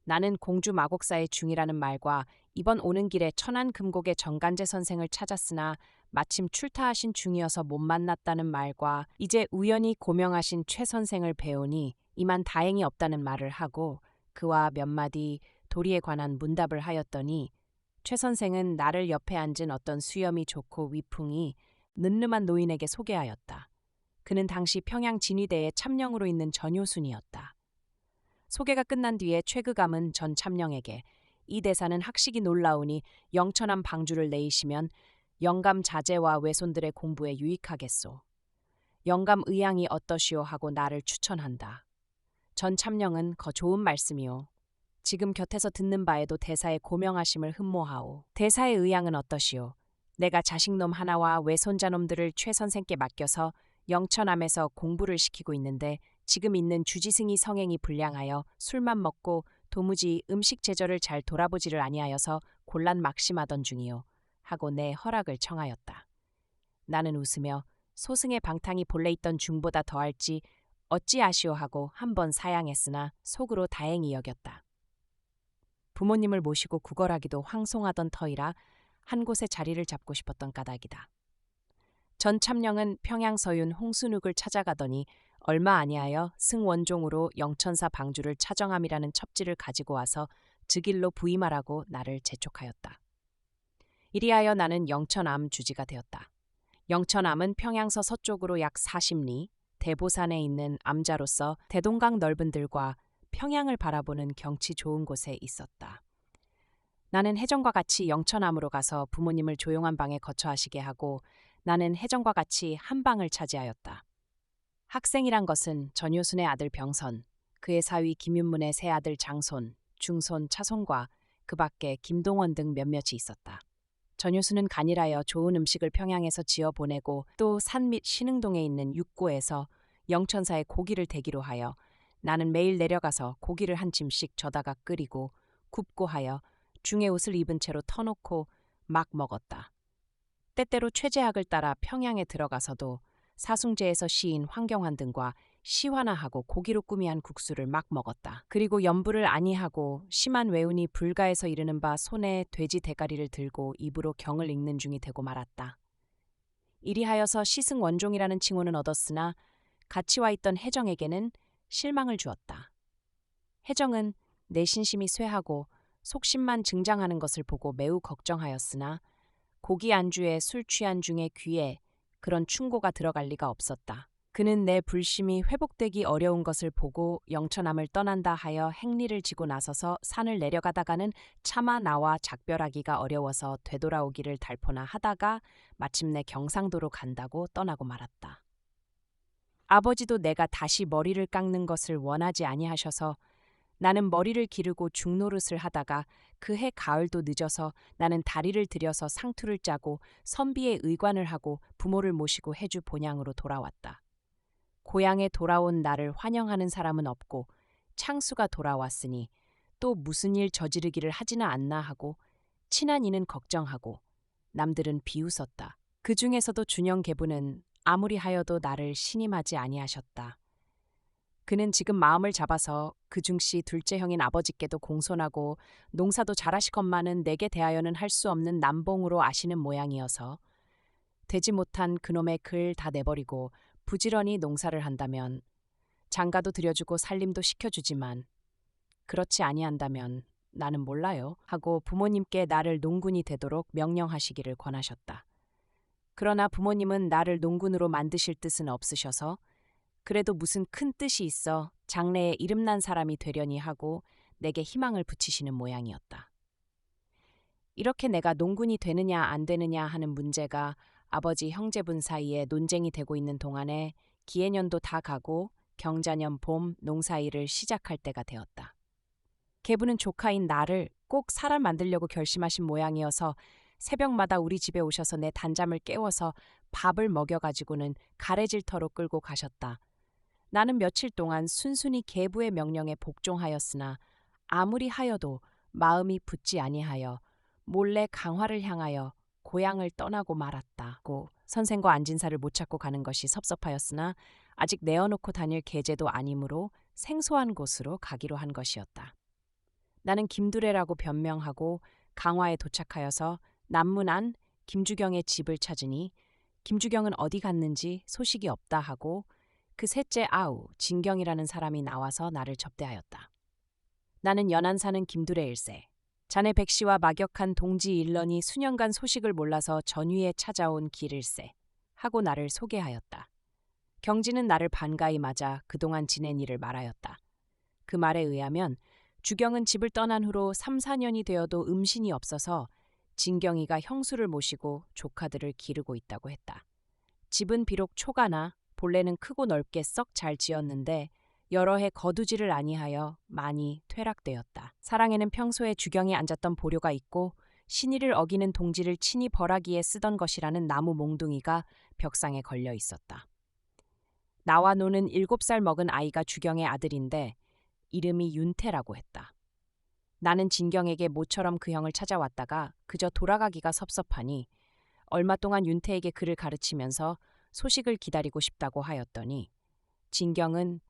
나는 공주 마곡사의 중이라는 말과 이번 오는 길에 천안금곡의 정간제 선생을 찾았으나 마침 출타하신 중이어서 못 만났다는 말과 이제 우연히 고명하신 최 선생을 배우니 이만 다행이 없다는 말을 하고 그와 몇 마디 도리에 관한 문답을 하였더니 최 선생은 나를 옆에 앉은 어떤 수염이 좋고 위풍이 늠름한 노인에게 소개하였다. 그는 당시 평양 진위대의 참령으로 있는 전효순이었다. 소개가 끝난 뒤에 최그감은 전 참령에게 이 대사는 학식이 놀라우니 영천한 방주를 내이시면 영감 자제와 외손들의 공부에 유익하겠소. 영감 의향이 어떠시오 하고 나를 추천한다. 전 참령은 거 좋은 말씀이오. 지금 곁에서 듣는 바에도 대사의 고명하심을 흠모하오. 대사의 의향은 어떠시오? 내가 자식놈 하나와 외손자놈들을 최 선생께 맡겨서 영천암에서 공부를 시키고 있는데 지금 있는 주지승이 성행이 불량하여 술만 먹고 도무지 음식 제절을 잘 돌아보지를 아니하여서 곤란 막심하던 중이요. 하고 내 허락을 청하였다. 나는 웃으며 소승의 방탕이 본래 있던 중보다 더할지 어찌 아시오 하고 한번 사양했으나 속으로 다행히 여겼다. 부모님을 모시고 구걸하기도 황송하던 터이라 한 곳에 자리를 잡고 싶었던 까닭이다. 전 참령은 평양 서윤 홍순욱을 찾아가더니 얼마 아니하여 승원종으로 영천사 방주를 차정함이라는 첩지를 가지고 와서 즉일로 부임하라고 나를 재촉하였다. 이리하여 나는 영천암 주지가 되었다. 영천암은 평양서 서쪽으로 약 40리, 대보산에 있는 암자로서 대동강 넓은 들과 평양을 바라보는 경치 좋은 곳에 있었다. 나는 해정과 같이 영천암으로 가서 부모님을 조용한 방에 거처하시게 하고 나는 혜정과 같이 한 방을 차지하였다. 학생이란 것은 전효순의 아들 병선, 그의 사위 김윤문의 새 아들 장손, 중손 차손과 그 밖에 김동원 등 몇몇이 있었다. 전효수는 간이라여 좋은 음식을 평양에서 지어 보내고 또 산 및 신흥동에 있는 육고에서 영천사에 고기를 대기로 하여 나는 매일 내려가서 고기를 한 짐씩 져다가 끓이고 굽고 하여 중에 옷을 입은 채로 터놓고 막 먹었다. 때때로 최제학을 따라 평양에 들어가서도 사숭제에서 시인 황경환 등과 시화나하고 고기로 꾸미한 국수를 막 먹었다. 그리고 염불을 아니하고 심한 외운이 불가에서 이르는 바 손에 돼지 대가리를 들고 입으로 경을 읽는 중이 되고 말았다. 이리하여서 시승 원종이라는 칭호는 얻었으나 같이 와 있던 혜정에게는 실망을 주었다. 혜정은 내 신심이 쇠하고 속심만 증장하는 것을 보고 매우 걱정하였으나 고기 안주에 술 취한 중에 귀에 그런 충고가 들어갈 리가 없었다. 그는 내 불심이 회복되기 어려운 것을 보고 영천함을 떠난다 하여 행리를 지고 나서서 산을 내려가다가는 차마 나와 작별하기가 어려워서 되돌아오기를 달포나 하다가 마침내 경상도로 간다고 떠나고 말았다. 아버지도 내가 다시 머리를 깎는 것을 원하지 아니하셔서 나는 머리를 기르고 중노릇을 하다가 그해 가을도 늦어서 나는 다리를 들여서 상투를 짜고 선비의 의관을 하고 부모를 모시고 해주 본향으로 돌아왔다. 고향에 돌아온 나를 환영하는 사람은 없고 창수가 돌아왔으니 또 무슨 일 저지르기를 하지는 않나 하고 친한 이는 걱정하고 남들은 비웃었다. 그 중에서도 준영 계부는 아무리 하여도 나를 신임하지 아니하셨다. 그는 지금 마음을 잡아서 그 중시 둘째 형인 아버지께도 공손하고 농사도 잘하시건만은 내게 대하여는 할 수 없는 남봉으로 아시는 모양이어서 되지 못한 그놈의 글 다 내버리고 부지런히 농사를 한다면 장가도 들여주고 살림도 시켜주지만 그렇지 아니한다면 나는 몰라요 하고 부모님께 나를 농군이 되도록 명령하시기를 권하셨다. 그러나 부모님은 나를 농군으로 만드실 뜻은 없으셔서 그래도 무슨 큰 뜻이 있어 장래에 이름난 사람이 되려니 하고 내게 희망을 붙이시는 모양이었다. 이렇게 내가 농군이 되느냐 안 되느냐 하는 문제가 아버지 형제분 사이에 논쟁이 되고 있는 동안에 기해년도 다 가고 경자년 봄 농사일을 시작할 때가 되었다. 계부는 조카인 나를 꼭 사람 만들려고 결심하신 모양이어서 새벽마다 우리 집에 오셔서 내 단잠을 깨워서 밥을 먹여가지고는 가래질터로 끌고 가셨다. 나는 며칠 동안 순순히 계부의 명령에 복종하였으나 아무리 하여도 마음이 붙지 아니하여 몰래 강화를 향하여 고향을 떠나고 말았다고 선생과 안진사를 못 찾고 가는 것이 섭섭하였으나 아직 내어놓고 다닐 계제도 아니므로 생소한 곳으로 가기로 한 것이었다. 나는 김두래라고 변명하고 강화에 도착하여서 남문 안 김주경의 집을 찾으니 김주경은 어디 갔는지 소식이 없다 하고 그 셋째 아우 진경이라는 사람이 나와서 나를 접대하였다. 나는 연안 사는 김두래 일세. 자네 백씨와 막역한 동지 일런이 수년간 소식을 몰라서 전위에 찾아온 길일세 하고 나를 소개하였다. 경지는 나를 반가이 맞아 그동안 지낸 일을 말하였다. 그 말에 의하면 주경은 집을 떠난 후로 3, 4년이 되어도 음신이 없어서 진경이가 형수를 모시고 조카들을 기르고 있다고 했다. 집은 비록 초가나 본래는 크고 넓게 썩 잘 지었는데 여러 해 거두지를 아니하여 많이 퇴락되었다. 사랑에는 평소에 주경이 앉았던 보료가 있고 신의를 어기는 동지를 친히 벌하기에 쓰던 것이라는 나무 몽둥이가 벽상에 걸려 있었다. 나와 노는 7살 먹은 아이가 주경의 아들인데 이름이 윤태라고 했다. 나는 진경에게 모처럼 그 형을 찾아왔다가 그저 돌아가기가 섭섭하니 얼마 동안 윤태에게 글을 가르치면서 소식을 기다리고 싶다고 하였더니 진경은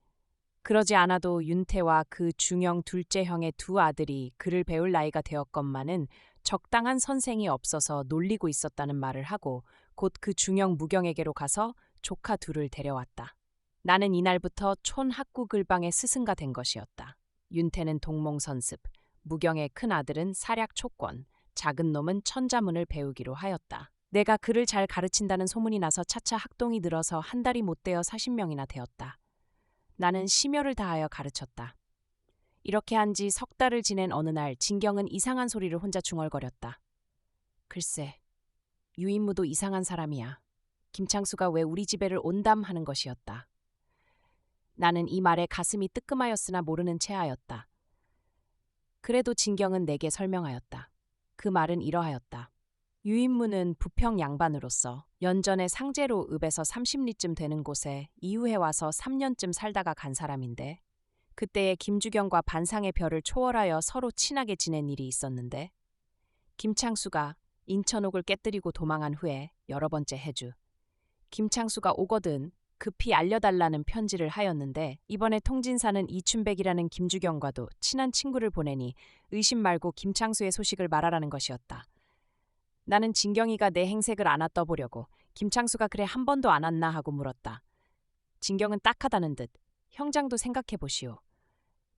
그러지 않아도 윤태와 그 중형 둘째 형의 두 아들이 글을 배울 나이가 되었건만은 적당한 선생이 없어서 놀리고 있었다는 말을 하고 곧 그 중형 무경에게로 가서 조카 둘을 데려왔다. 나는 이날부터 촌 학구 글방의 스승가 된 것이었다. 윤태는 동몽선습, 무경의 큰 아들은 사략 촉권, 작은 놈은 천자문을 배우기로 하였다. 내가 글을 잘 가르친다는 소문이 나서 차차 학동이 늘어서 한 달이 못 되어 40명이나 되었다. 나는 심혈을 다하여 가르쳤다. 이렇게 한 지 석 달을 지낸 어느 날 진경은 이상한 소리를 혼자 중얼거렸다. 글쎄, 유인무도 이상한 사람이야. 김창수가 왜 우리 집에를 온담 하는 것이었다. 나는 이 말에 가슴이 뜨끔하였으나 모르는 체하였다. 그래도 진경은 내게 설명하였다. 그 말은 이러하였다. 유인무는 부평 양반으로서 연전에 상제로 읍에서 30리쯤 되는 곳에 이후에 와서 3년쯤 살다가 간 사람인데 그때에 김주경과 반상의 별을 초월하여 서로 친하게 지낸 일이 있었는데 김창수가 인천옥을 깨뜨리고 도망한 후에 여러 번째 해주 김창수가 오거든 급히 알려달라는 편지를 하였는데 이번에 통진사는 이춘백이라는 김주경과도 친한 친구를 보내니 의심 말고 김창수의 소식을 말하라는 것이었다. 나는 진경이가 내 행색을 안아 떠보려고 김창수가 그래 한 번도 안 왔나 하고 물었다. 진경은 딱하다는 듯 형장도 생각해 보시오.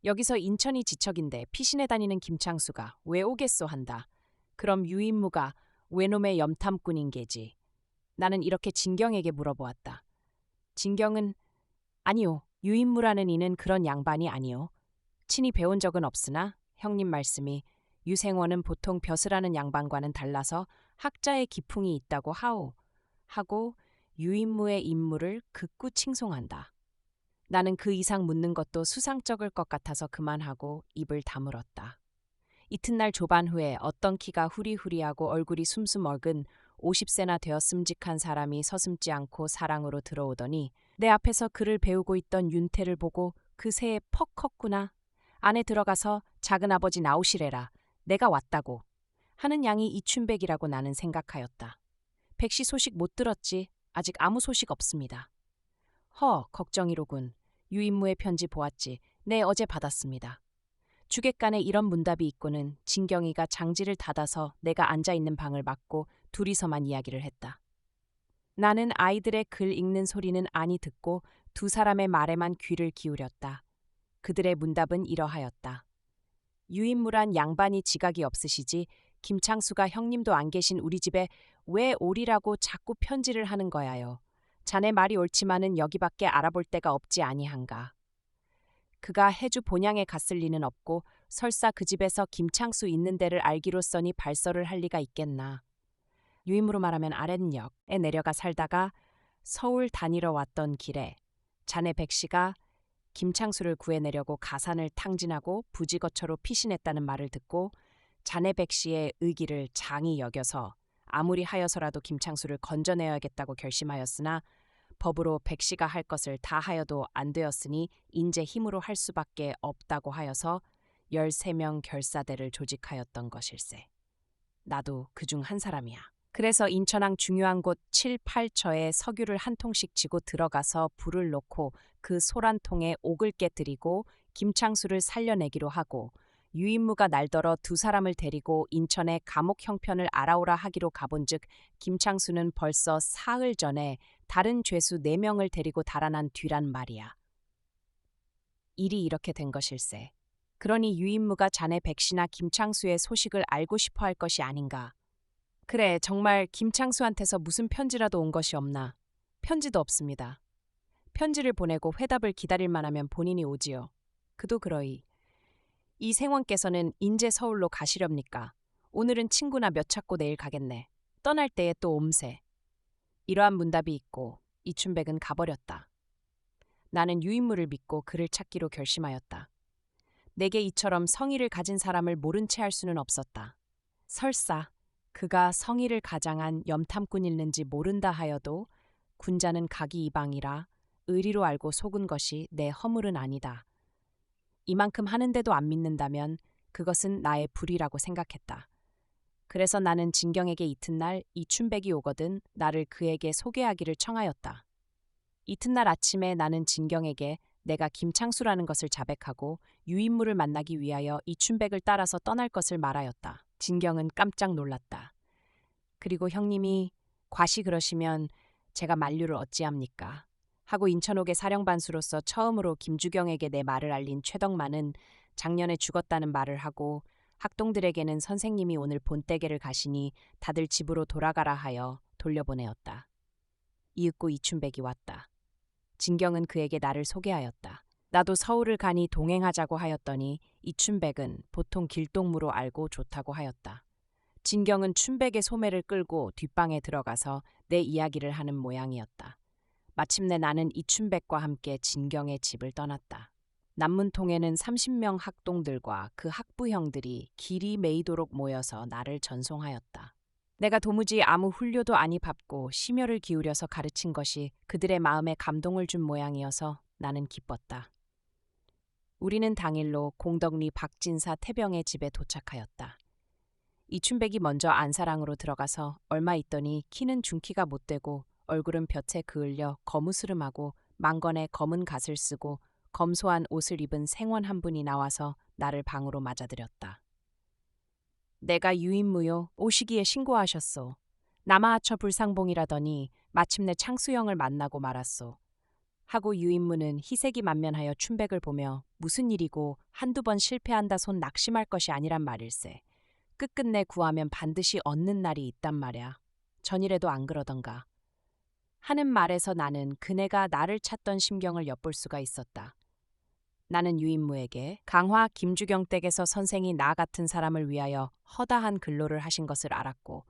여기서 인천이 지척인데 피신해 다니는 김창수가 왜 오겠소 한다. 그럼 유인무가 외놈의 염탐꾼인 게지. 나는 이렇게 진경에게 물어보았다. 진경은 아니요. 유인무라는 이는 그런 양반이 아니요. 친히 배운 적은 없으나 형님 말씀이 유생원은 보통 벼슬하는 양반과는 달라서 학자의 기풍이 있다고 하오. 하고 유인무의 임무를 극구 칭송한다. 나는 그 이상 묻는 것도 수상쩍을 것 같아서 그만하고 입을 다물었다. 이튿날 조반 후에 어떤 키가 후리후리하고 얼굴이 숨숨얼근 50세나 되었음직한 사람이 서슴지 않고 사랑으로 들어오더니 내 앞에서 글을 배우고 있던 윤태를 보고 그 새에 퍽 컸구나. 안에 들어가서 작은아버지 나오시래라. 내가 왔다고. 하는 양이 이춘백이라고 나는 생각하였다. 백씨 소식 못 들었지. 아직 아무 소식 없습니다. 걱정이로군. 유인무의 편지 보았지. 네, 어제 받았습니다. 주객간에 이런 문답이 있고는 진경이가 장지를 닫아서 내가 앉아있는 방을 막고 둘이서만 이야기를 했다. 나는 아이들의 글 읽는 소리는 아니 듣고 두 사람의 말에만 귀를 기울였다. 그들의 문답은 이러하였다. 유인무란 양반이 지각이 없으시지 김창수가 형님도 안 계신 우리 집에 왜 오리라고 자꾸 편지를 하는 거야요. 자네 말이 옳지만은 여기밖에 알아볼 데가 없지 아니한가. 그가 해주 본향에 갔을 리는 없고 설사 그 집에서 김창수 있는 데를 알기로써니 발설을 할 리가 있겠나. 유임으로 말하면 아랫역에 내려가 살다가 서울 다니러 왔던 길에 자네 백씨가 김창수를 구해내려고 가산을 탕진하고 부지거처로 피신했다는 말을 듣고 자네 백씨의 의기를 장히 여겨서 아무리 하여서라도 김창수를 건져내야겠다고 결심하였으나 법으로 백씨가 할 것을 다 하여도 안 되었으니 인제 힘으로 할 수밖에 없다고 하여서 13명 결사대를 조직하였던 것일세. 나도 그중 한 사람이야. 그래서 인천항 중요한 곳 7, 8처에 석유를 한 통씩 지고 들어가서 불을 놓고 그 소란 통에 옥을 깨뜨리고 김창수를 살려내기로 하고 유인무가 날더러 두 사람을 데리고 인천에 감옥 형편을 알아오라 하기로 가본즉 김창수는 벌써 사흘 전에 다른 죄수 4명을 데리고 달아난 뒤란 말이야. 일이 이렇게 된 것일세. 그러니 유인무가 자네 백씨나 김창수의 소식을 알고 싶어 할 것이 아닌가. 그래, 정말 김창수한테서 무슨 편지라도 온 것이 없나. 편지도 없습니다. 편지를 보내고 회답을 기다릴 만하면 본인이 오지요. 그도 그러이. 이 생원께서는 인제 서울로 가시렵니까? 오늘은 친구나 몇 찾고 내일 가겠네. 떠날 때에 또 옴새. 이러한 문답이 있고 이춘백은 가버렸다. 나는 유인무를 믿고 그를 찾기로 결심하였다. 내게 이처럼 성의를 가진 사람을 모른 채 할 수는 없었다. 설사 그가 성의를 가장한 염탐꾼일는지 모른다 하여도 군자는 각이 이방이라 의리로 알고 속은 것이 내 허물은 아니다. 이만큼 하는데도 안 믿는다면 그것은 나의 불이라고 생각했다. 그래서 나는 진경에게 이튿날 이춘백이 오거든 나를 그에게 소개하기를 청하였다. 이튿날 아침에 나는 진경에게 내가 김창수라는 것을 자백하고 유인무를 만나기 위하여 이춘백을 따라서 떠날 것을 말하였다. 진경은 깜짝 놀랐다. 그리고 형님이 과시 그러시면 제가 만류를 어찌합니까? 하고 인천옥의 사령반수로서 처음으로 김주경에게 내 말을 알린 최덕만은 작년에 죽었다는 말을 하고 학동들에게는 선생님이 오늘 본댁에를 가시니 다들 집으로 돌아가라 하여 돌려보내었다. 이윽고 이춘백이 왔다. 진경은 그에게 나를 소개하였다. 나도 서울을 가니 동행하자고 하였더니 이춘백은 보통 길동무로 알고 좋다고 하였다. 진경은 춘백의 소매를 끌고 뒷방에 들어가서 내 이야기를 하는 모양이었다. 마침내 나는 이춘백과 함께 진경의 집을 떠났다. 남문통에는 30명 학동들과 그 학부형들이 길이 메이도록 모여서 나를 전송하였다. 내가 도무지 아무 훈료도 아니 받고 심혈을 기울여서 가르친 것이 그들의 마음에 감동을 준 모양이어서 나는 기뻤다. 우리는 당일로 공덕리 박진사 태병의 집에 도착하였다. 이춘백이 먼저 안사랑으로 들어가서 얼마 있더니 키는 중키가 못되고 얼굴은 볕에 그을려 거무스름하고 망건에 검은 갓을 쓰고 검소한 옷을 입은 생원 한 분이 나와서 나를 방으로 맞아들였다. 내가 유인무요. 오시기에 신고하셨소. 남아하처 불상봉이라더니 마침내 창수형을 만나고 말았소. 하고 유인무는 희색이 만면하여 춘백을 보며 무슨 일이고 한두 번 실패한다 손 낙심할 것이 아니란 말일세. 끝끝내 구하면 반드시 얻는 날이 있단 말야. 전일에도 안 그러던가. 하는 말에서 나는 그네가 나를 찾던 심경을 엿볼 수가 있었다. 나는 유인무에게 강화 김주경 댁에서 선생이 나 같은 사람을 위하여 허다한 근로를 하신 것을 알았고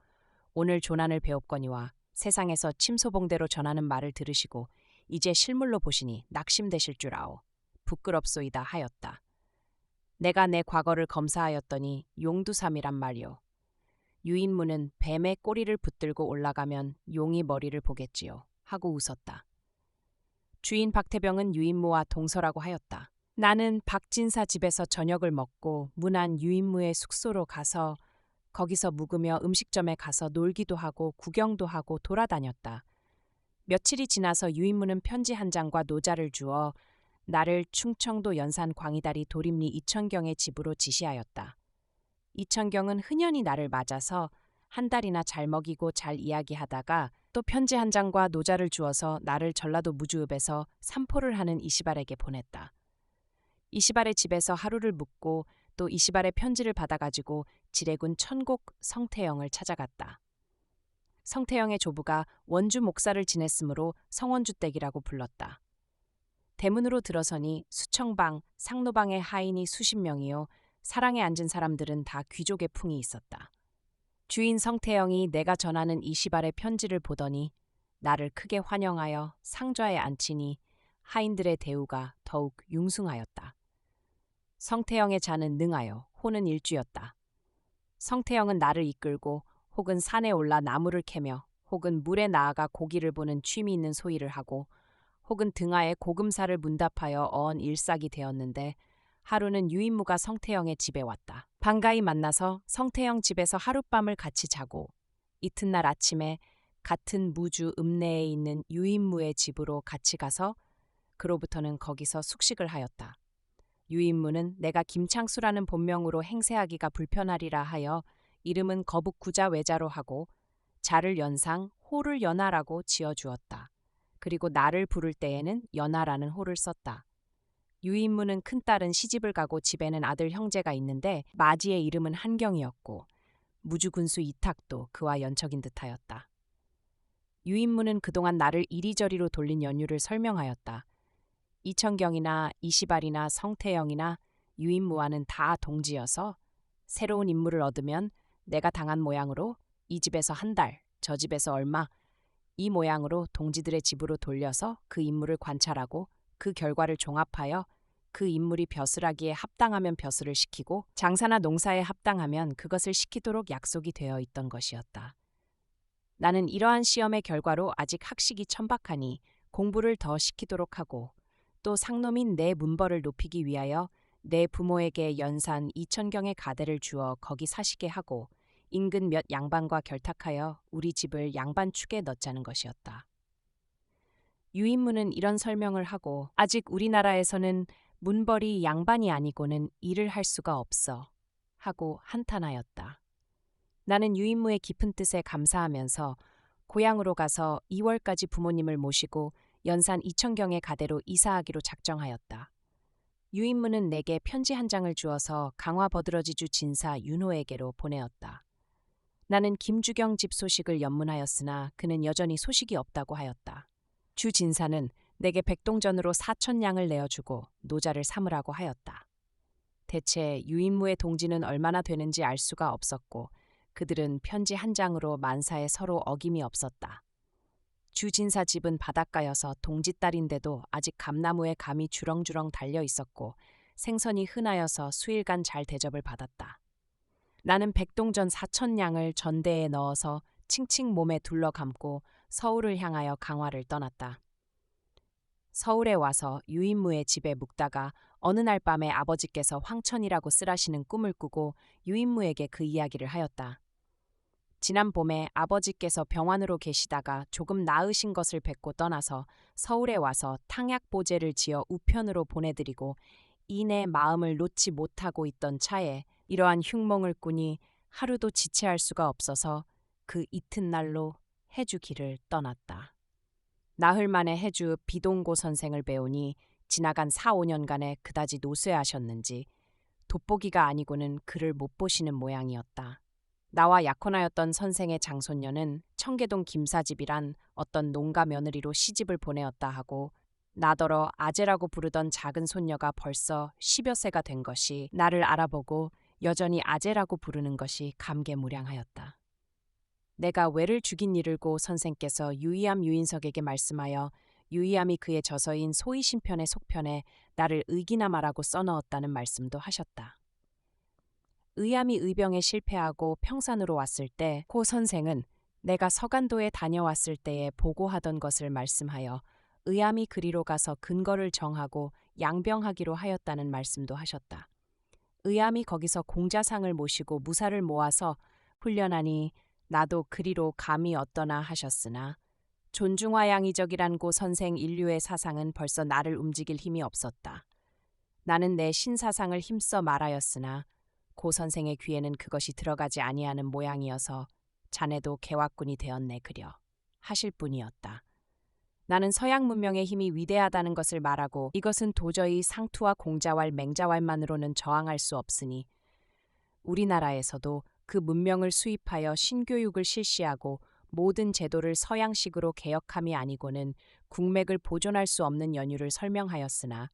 오늘 조난을 배웠거니와 세상에서 침소봉대로 전하는 말을 들으시고 이제 실물로 보시니 낙심되실 줄 아오. 부끄럽소이다 하였다. 내가 내 과거를 검사하였더니 용두삼이란 말이오. 유인무는 뱀의 꼬리를 붙들고 올라가면 용이 머리를 보겠지요. 하고 웃었다. 주인 박태병은 유인무와 동서라고 하였다. 나는 박진사 집에서 저녁을 먹고 문안 유인무의 숙소로 가서 거기서 묵으며 음식점에 가서 놀기도 하고 구경도 하고 돌아다녔다. 며칠이 지나서 유인무는 편지 한 장과 노자를 주어 나를 충청도 연산 광희다리 도림리 이천경의 집으로 지시하였다. 이천경은 흔연히 나를 맞아서 한 달이나 잘 먹이고 잘 이야기하다가 또 편지 한 장과 노자를 주어서 나를 전라도 무주읍에서 산포를 하는 이시발에게 보냈다. 이시발의 집에서 하루를 묵고 또 이시발의 편지를 받아가지고 지뢰군 천곡 성태영을 찾아갔다. 성태영의 조부가 원주 목사를 지냈으므로 성원주댁이라고 불렀다. 대문으로 들어서니 수청방, 상노방의 하인이 수십 명이요 사랑에 앉은 사람들은 다 귀족의 풍이 있었다. 주인 성태영이 내가 전하는 이시발의 편지를 보더니 나를 크게 환영하여 상좌에 앉히니 하인들의 대우가 더욱 융숭하였다. 성태영의 자는 능하여 호는 일주였다. 성태영은 나를 이끌고 혹은 산에 올라 나무를 캐며 혹은 물에 나아가 고기를 보는 취미 있는 소일을 하고 혹은 등하에 고금사를 문답하여 어언 일삭이 되었는데 하루는 유인무가 성태영의 집에 왔다. 반가이 만나서 성태영 집에서 하룻밤을 같이 자고 이튿날 아침에 같은 무주 읍내에 있는 유인무의 집으로 같이 가서 그로부터는 거기서 숙식을 하였다. 유인무는 내가 김창수라는 본명으로 행세하기가 불편하리라 하여 이름은 거북구자 외자로 하고 자를 연상 호를 연하라고 지어주었다. 그리고 나를 부를 때에는 연하라는 호를 썼다. 유인무는 큰딸은 시집을 가고 집에는 아들 형제가 있는데 마지의 이름은 한경이었고 무주군수 이탁도 그와 연척인 듯하였다. 유인무는 그동안 나를 이리저리로 돌린 연유를 설명하였다. 이천경이나 이시발이나 성태영이나 유인무와는 다 동지여서 새로운 인물을 얻으면 내가 당한 모양으로 이 집에서 한 달, 저 집에서 얼마, 이 모양으로 동지들의 집으로 돌려서 그 인물을 관찰하고 그 결과를 종합하여 그 인물이 벼슬하기에 합당하면 벼슬을 시키고 장사나 농사에 합당하면 그것을 시키도록 약속이 되어 있던 것이었다. 나는 이러한 시험의 결과로 아직 학식이 천박하니 공부를 더 시키도록 하고 또 상놈인 내 문벌을 높이기 위하여 내 부모에게 연산 2,000경의 가대를 주어 거기 사시게 하고 인근 몇 양반과 결탁하여 우리 집을 양반축에 넣자는 것이었다. 유인무는 이런 설명을 하고 아직 우리나라에서는 문벌이 양반이 아니고는 일을 할 수가 없어 하고 한탄하였다. 나는 유인무의 깊은 뜻에 감사하면서 고향으로 가서 2월까지 부모님을 모시고 연산 2,000경의 가대로 이사하기로 작정하였다. 유인무는 내게 편지 한 장을 주어서 강화 버드러지주 진사 윤호에게로 보내었다. 나는 김주경 집 소식을 연문하였으나 그는 여전히 소식이 없다고 하였다. 주 진사는 내게 백동전으로 4,000냥을 내어주고 노자를 삼으라고 하였다. 대체 유인무의 동지는 얼마나 되는지 알 수가 없었고 그들은 편지 한 장으로 만사에 서로 어김이 없었다. 주진사 집은 바닷가여서 동짓달인데도 아직 감나무에 감이 주렁주렁 달려 있었고 생선이 흔하여서 수일간 잘 대접을 받았다. 나는 백동전 4,000냥을 전대에 넣어서 칭칭 몸에 둘러감고 서울을 향하여 강화를 떠났다. 서울에 와서 유인무의 집에 묵다가 어느 날 밤에 아버지께서 황천이라고 쓰라시는 꿈을 꾸고 유인무에게 그 이야기를 하였다. 지난 봄에 아버지께서 병환으로 계시다가 조금 나으신 것을 뵙고 떠나서 서울에 와서 탕약보제를 지어 우편으로 보내드리고 이내 마음을 놓지 못하고 있던 차에 이러한 흉몽을 꾸니 하루도 지체할 수가 없어서 그 이튿날로 해주 길을 떠났다. 나흘 만에 해주 비동고 선생을 배우니 지나간 4, 5년간에 그다지 노쇠하셨는지 돋보기가 아니고는 그를 못 보시는 모양이었다. 나와 약혼하였던 선생의 장손녀는 청계동 김사집이란 어떤 농가 며느리로 시집을 보내었다 하고 나더러 아재라고 부르던 작은 손녀가 벌써 10여 세가 된 것이 나를 알아보고 여전히 아재라고 부르는 것이 감개무량하였다. 내가 왜를 죽인 일을 고 선생께서 유이암 유인석에게 말씀하여 유이암이 그의 저서인 소이신편의 속편에 나를 의기나마라고 써넣었다는 말씀도 하셨다. 의암이 의병에 실패하고 평산으로 왔을 때 고 선생은 내가 서간도에 다녀왔을 때에 보고하던 것을 말씀하여 의암이 그리로 가서 근거를 정하고 양병하기로 하였다는 말씀도 하셨다. 의암이 거기서 공자상을 모시고 무사를 모아서 훈련하니 나도 그리로 감이 어떠나 하셨으나 존중화양이적이란 고 선생 인류의 사상은 벌써 나를 움직일 힘이 없었다. 나는 내 신사상을 힘써 말하였으나 고 선생의 귀에는 그것이 들어가지 아니하는 모양이어서 자네도 개화꾼이 되었네 그려 하실 뿐이었다. 나는 서양 문명의 힘이 위대하다는 것을 말하고 이것은 도저히 상투와 공자왈 맹자왈만으로는 저항할 수 없으니 우리나라에서도 그 문명을 수입하여 신교육을 실시하고 모든 제도를 서양식으로 개혁함이 아니고는 국맥을 보존할 수 없는 연유를 설명하였으나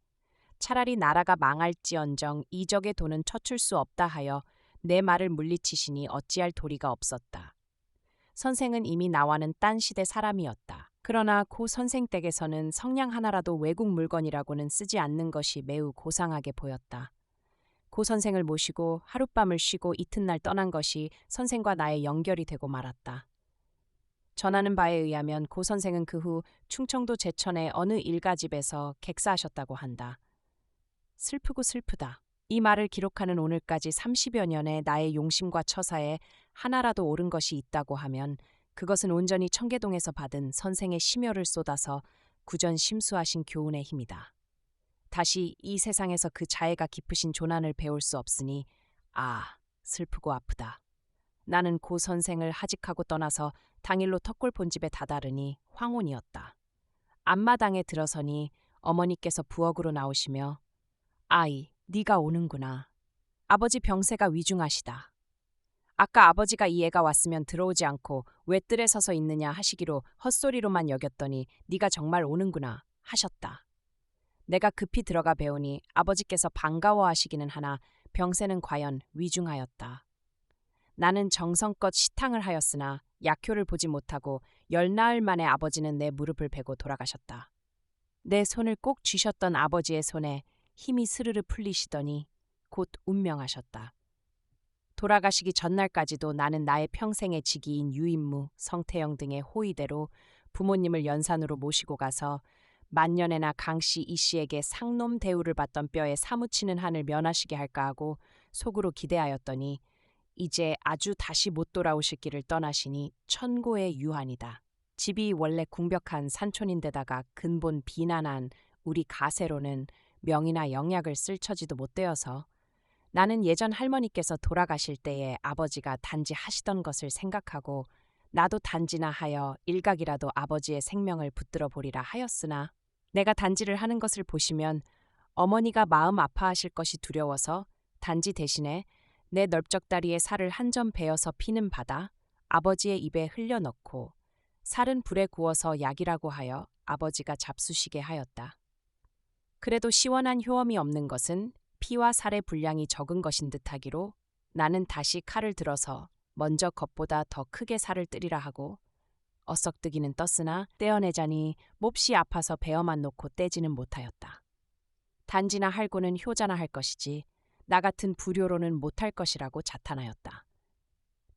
차라리 나라가 망할지언정 이적의 도는 멈출 수 없다 하여 내 말을 물리치시니 어찌할 도리가 없었다. 선생은 이미 나와는 딴 시대 사람이었다. 그러나 고 선생 댁에서는 성냥 하나라도 외국 물건이라고는 쓰지 않는 것이 매우 고상하게 보였다. 고 선생을 모시고 하룻밤을 쉬고 이튿날 떠난 것이 선생과 나의 연결이 되고 말았다. 전하는 바에 의하면 고 선생은 그 후 충청도 제천의 어느 일가집에서 객사하셨다고 한다. 슬프고 슬프다. 이 말을 기록하는 오늘까지 30여 년의 나의 용심과 처사에 하나라도 옳은 것이 있다고 하면 그것은 온전히 청계동에서 받은 선생의 심혈을 쏟아서 구전심수하신 교훈의 힘이다. 다시 이 세상에서 그 자애가 깊으신 조난을 배울 수 없으니 슬프고 아프다. 나는 고 선생을 하직하고 떠나서 당일로 턱골 본집에 다다르니 황혼이었다. 앞마당에 들어서니 어머니께서 부엌으로 나오시며 아이, 네가 오는구나. 아버지 병세가 위중하시다. 아까 아버지가 이 애가 왔으면 들어오지 않고 왜 뜰에 서서 있느냐 하시기로 헛소리로만 여겼더니 네가 정말 오는구나 하셨다. 내가 급히 들어가 배우니 아버지께서 반가워하시기는 하나 병세는 과연 위중하였다. 나는 정성껏 시탕을 하였으나 약효를 보지 못하고 10나흘 만에 아버지는 내 무릎을 베고 돌아가셨다. 내 손을 꼭 쥐셨던 아버지의 손에 힘이 스르르 풀리시더니 곧 운명하셨다. 돌아가시기 전날까지도 나는 나의 평생의 직위인 유인무, 성태영 등의 호의대로 부모님을 연산으로 모시고 가서 만년에나 강씨 이씨에게 상놈 대우를 받던 뼈에 사무치는 한을 면하시게 할까 하고 속으로 기대하였더니 이제 아주 다시 못 돌아오실 길을 떠나시니 천고의 유한이다. 집이 원래 궁벽한 산촌인데다가 근본 비난한 우리 가세로는 명이나 영약을 쓸 처지도 못 되어서 나는 예전 할머니께서 돌아가실 때에 아버지가 단지 하시던 것을 생각하고 나도 단지나 하여 일각이라도 아버지의 생명을 붙들어 보리라 하였으나 내가 단지를 하는 것을 보시면 어머니가 마음 아파하실 것이 두려워서 단지 대신에 내 넓적다리에 살을 한 점 베어서 피는 바다 아버지의 입에 흘려넣고 살은 불에 구워서 약이라고 하여 아버지가 잡수시게 하였다. 그래도 시원한 효험이 없는 것은 피와 살의 분량이 적은 것인 듯하기로 나는 다시 칼을 들어서 먼저 겉보다 더 크게 살을 뜨리라 하고 어썩뜨기는 떴으나 떼어내자니 몹시 아파서 베어만 놓고 떼지는 못하였다. 단지나 할고는 효자나 할 것이지 나 같은 불효로는 못할 것이라고 자탄하였다.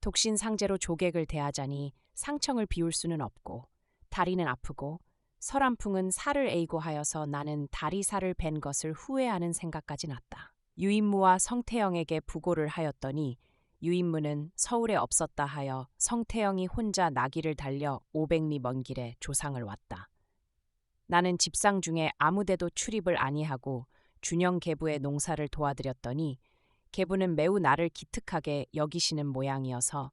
독신 상제로 조객을 대하자니 상청을 비울 수는 없고 다리는 아프고 설한풍은 살을 에이고 하여서 나는 다리 살을 벤 것을 후회하는 생각까지 났다. 유인무와 성태영에게 부고를 하였더니 유인무는 서울에 없었다 하여 성태영이 혼자 나귀를 달려 500리 먼 길에 조상을 왔다. 나는 집상 중에 아무데도 출입을 아니하고 준영 계부의 농사를 도와드렸더니 계부는 매우 나를 기특하게 여기시는 모양이어서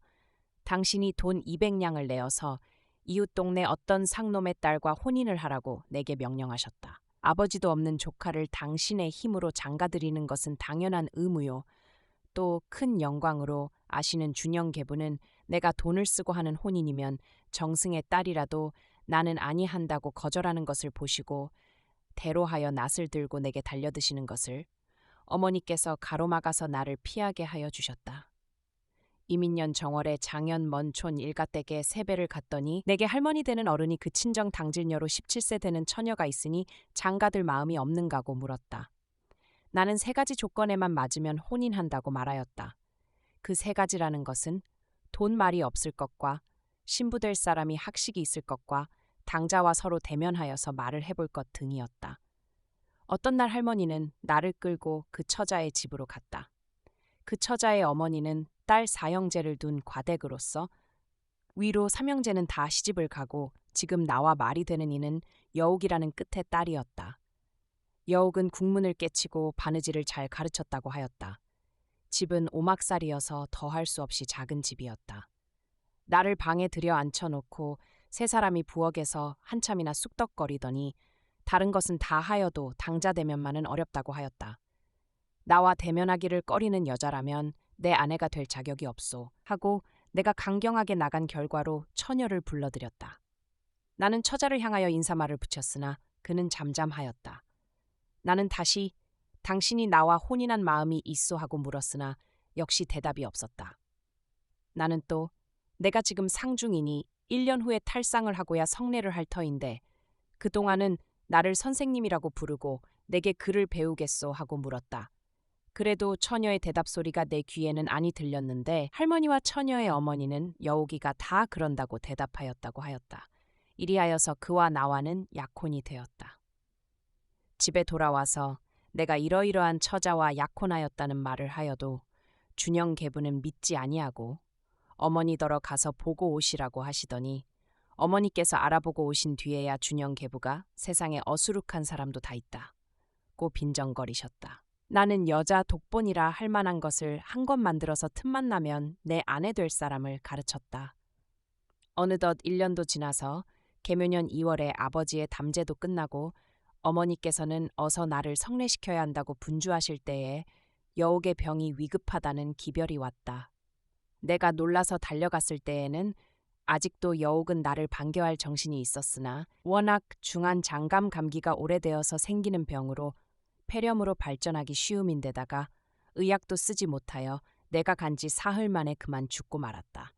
당신이 돈 200냥을 내어서 이웃 동네 어떤 상놈의 딸과 혼인을 하라고 내게 명령하셨다. 아버지도 없는 조카를 당신의 힘으로 장가드리는 것은 당연한 의무요. 또 큰 영광으로 아시는 준영 계부는 내가 돈을 쓰고 하는 혼인이면 정승의 딸이라도 나는 아니한다고 거절하는 것을 보시고 대로하여 낫을 들고 내게 달려드시는 것을 어머니께서 가로막아서 나를 피하게 하여 주셨다. 이민년 정월에 장현 먼촌 일가댁에 세배를 갔더니 내게 할머니 되는 어른이 그 친정 당질녀로 17세 되는 처녀가 있으니 장가들 마음이 없는가고 물었다. 나는 3가지 조건에만 맞으면 혼인한다고 말하였다. 그 3가지라는 것은 돈 말이 없을 것과 신부될 사람이 학식이 있을 것과 당자와 서로 대면하여서 말을 해볼 것 등이었다. 어떤 날 할머니는 나를 끌고 그 처자의 집으로 갔다. 그 처자의 어머니는 딸 4형제를 둔 과댁으로서 위로 3형제는 다 시집을 가고 지금 나와 말이 되는 이는 여옥이라는 끝의 딸이었다. 여옥은 국문을 깨치고 바느질을 잘 가르쳤다고 하였다. 집은 오막살이어서 더할 수 없이 작은 집이었다. 나를 방에 들여 앉혀놓고 3사람이 부엌에서 한참이나 쑥덕거리더니 다른 것은 다 하여도 당자 대면만은 어렵다고 하였다. 나와 대면하기를 꺼리는 여자라면 내 아내가 될 자격이 없소 하고 내가 강경하게 나간 결과로 처녀를 불러들였다. 나는 처자를 향하여 인사말을 붙였으나 그는 잠잠하였다. 나는 다시 당신이 나와 혼인한 마음이 있소 하고 물었으나 역시 대답이 없었다. 나는 또 내가 지금 상중이니 1년 후에 탈상을 하고야 성례를 할 터인데 그동안은 나를 선생님이라고 부르고 내게 글을 배우겠소 하고 물었다. 그래도 처녀의 대답 소리가 내 귀에는 아니 들렸는데 할머니와 처녀의 어머니는 여옥이가 다 그런다고 대답하였다고 하였다. 이리하여서 그와 나와는 약혼이 되었다. 집에 돌아와서 내가 이러이러한 처자와 약혼하였다는 말을 하여도 준영 계부는 믿지 아니하고 어머니더러 가서 보고 오시라고 하시더니 어머니께서 알아보고 오신 뒤에야 준영 계부가 세상에 어수룩한 사람도 다 있다고 빈정거리셨다. 나는 여자 독본이라 할 만한 것을 한 것 만들어서 틈만 나면 내 아내 될 사람을 가르쳤다. 어느덧 1년도 지나서 계묘년 2월에 아버지의 담제도 끝나고 어머니께서는 어서 나를 성례시켜야 한다고 분주하실 때에 여옥의 병이 위급하다는 기별이 왔다. 내가 놀라서 달려갔을 때에는 아직도 여옥은 나를 반겨할 정신이 있었으나 워낙 중한 장감 감기가 오래되어서 생기는 병으로 폐렴으로 발전하기 쉬움인데다가 의약도 쓰지 못하여 내가 간지 사흘 만에 그만 죽고 말았다.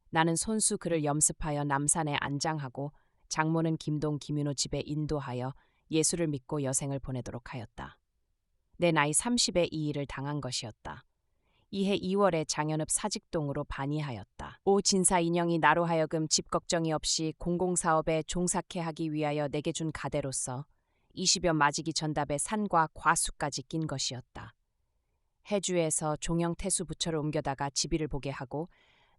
나는 손수 그를 염습하여 남산에 안장하고 장모는 김동 김윤호 집에 인도하여 예수를 믿고 여생을 보내도록 하였다. 내 나이 30에 이 일을 당한 것이었다. 이해 2월에 장현읍 사직동으로 반이하였다. 오 진사 인형이 나로 하여금 집 걱정이 없이 공공사업에 종삭해 하기 위하여 내게 준 가대로서 20여 마지기 전답에 산과 과수까지 낀 것이었다. 해주에서 종영 태수 부처를 옮겨다가 집이를 보게 하고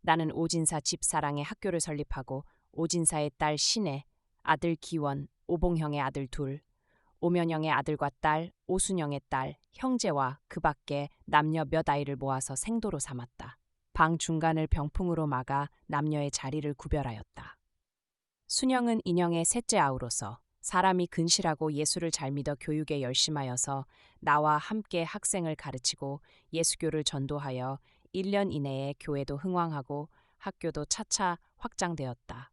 나는 오진사 집사랑의 학교를 설립하고 오진사의 딸 신혜, 아들 기원, 오봉형의 아들 둘, 오면형의 아들과 딸, 오순영의 딸, 형제와 그 밖에 남녀 몇 아이를 모아서 생도로 삼았다. 방 중간을 병풍으로 막아 남녀의 자리를 구별하였다. 순영은 인형의 셋째 아우로서 사람이 근실하고 예수를 잘 믿어 교육에 열심하여서 나와 함께 학생을 가르치고 예수교를 전도하여 1년 이내에 교회도 흥왕하고 학교도 차차 확장되었다.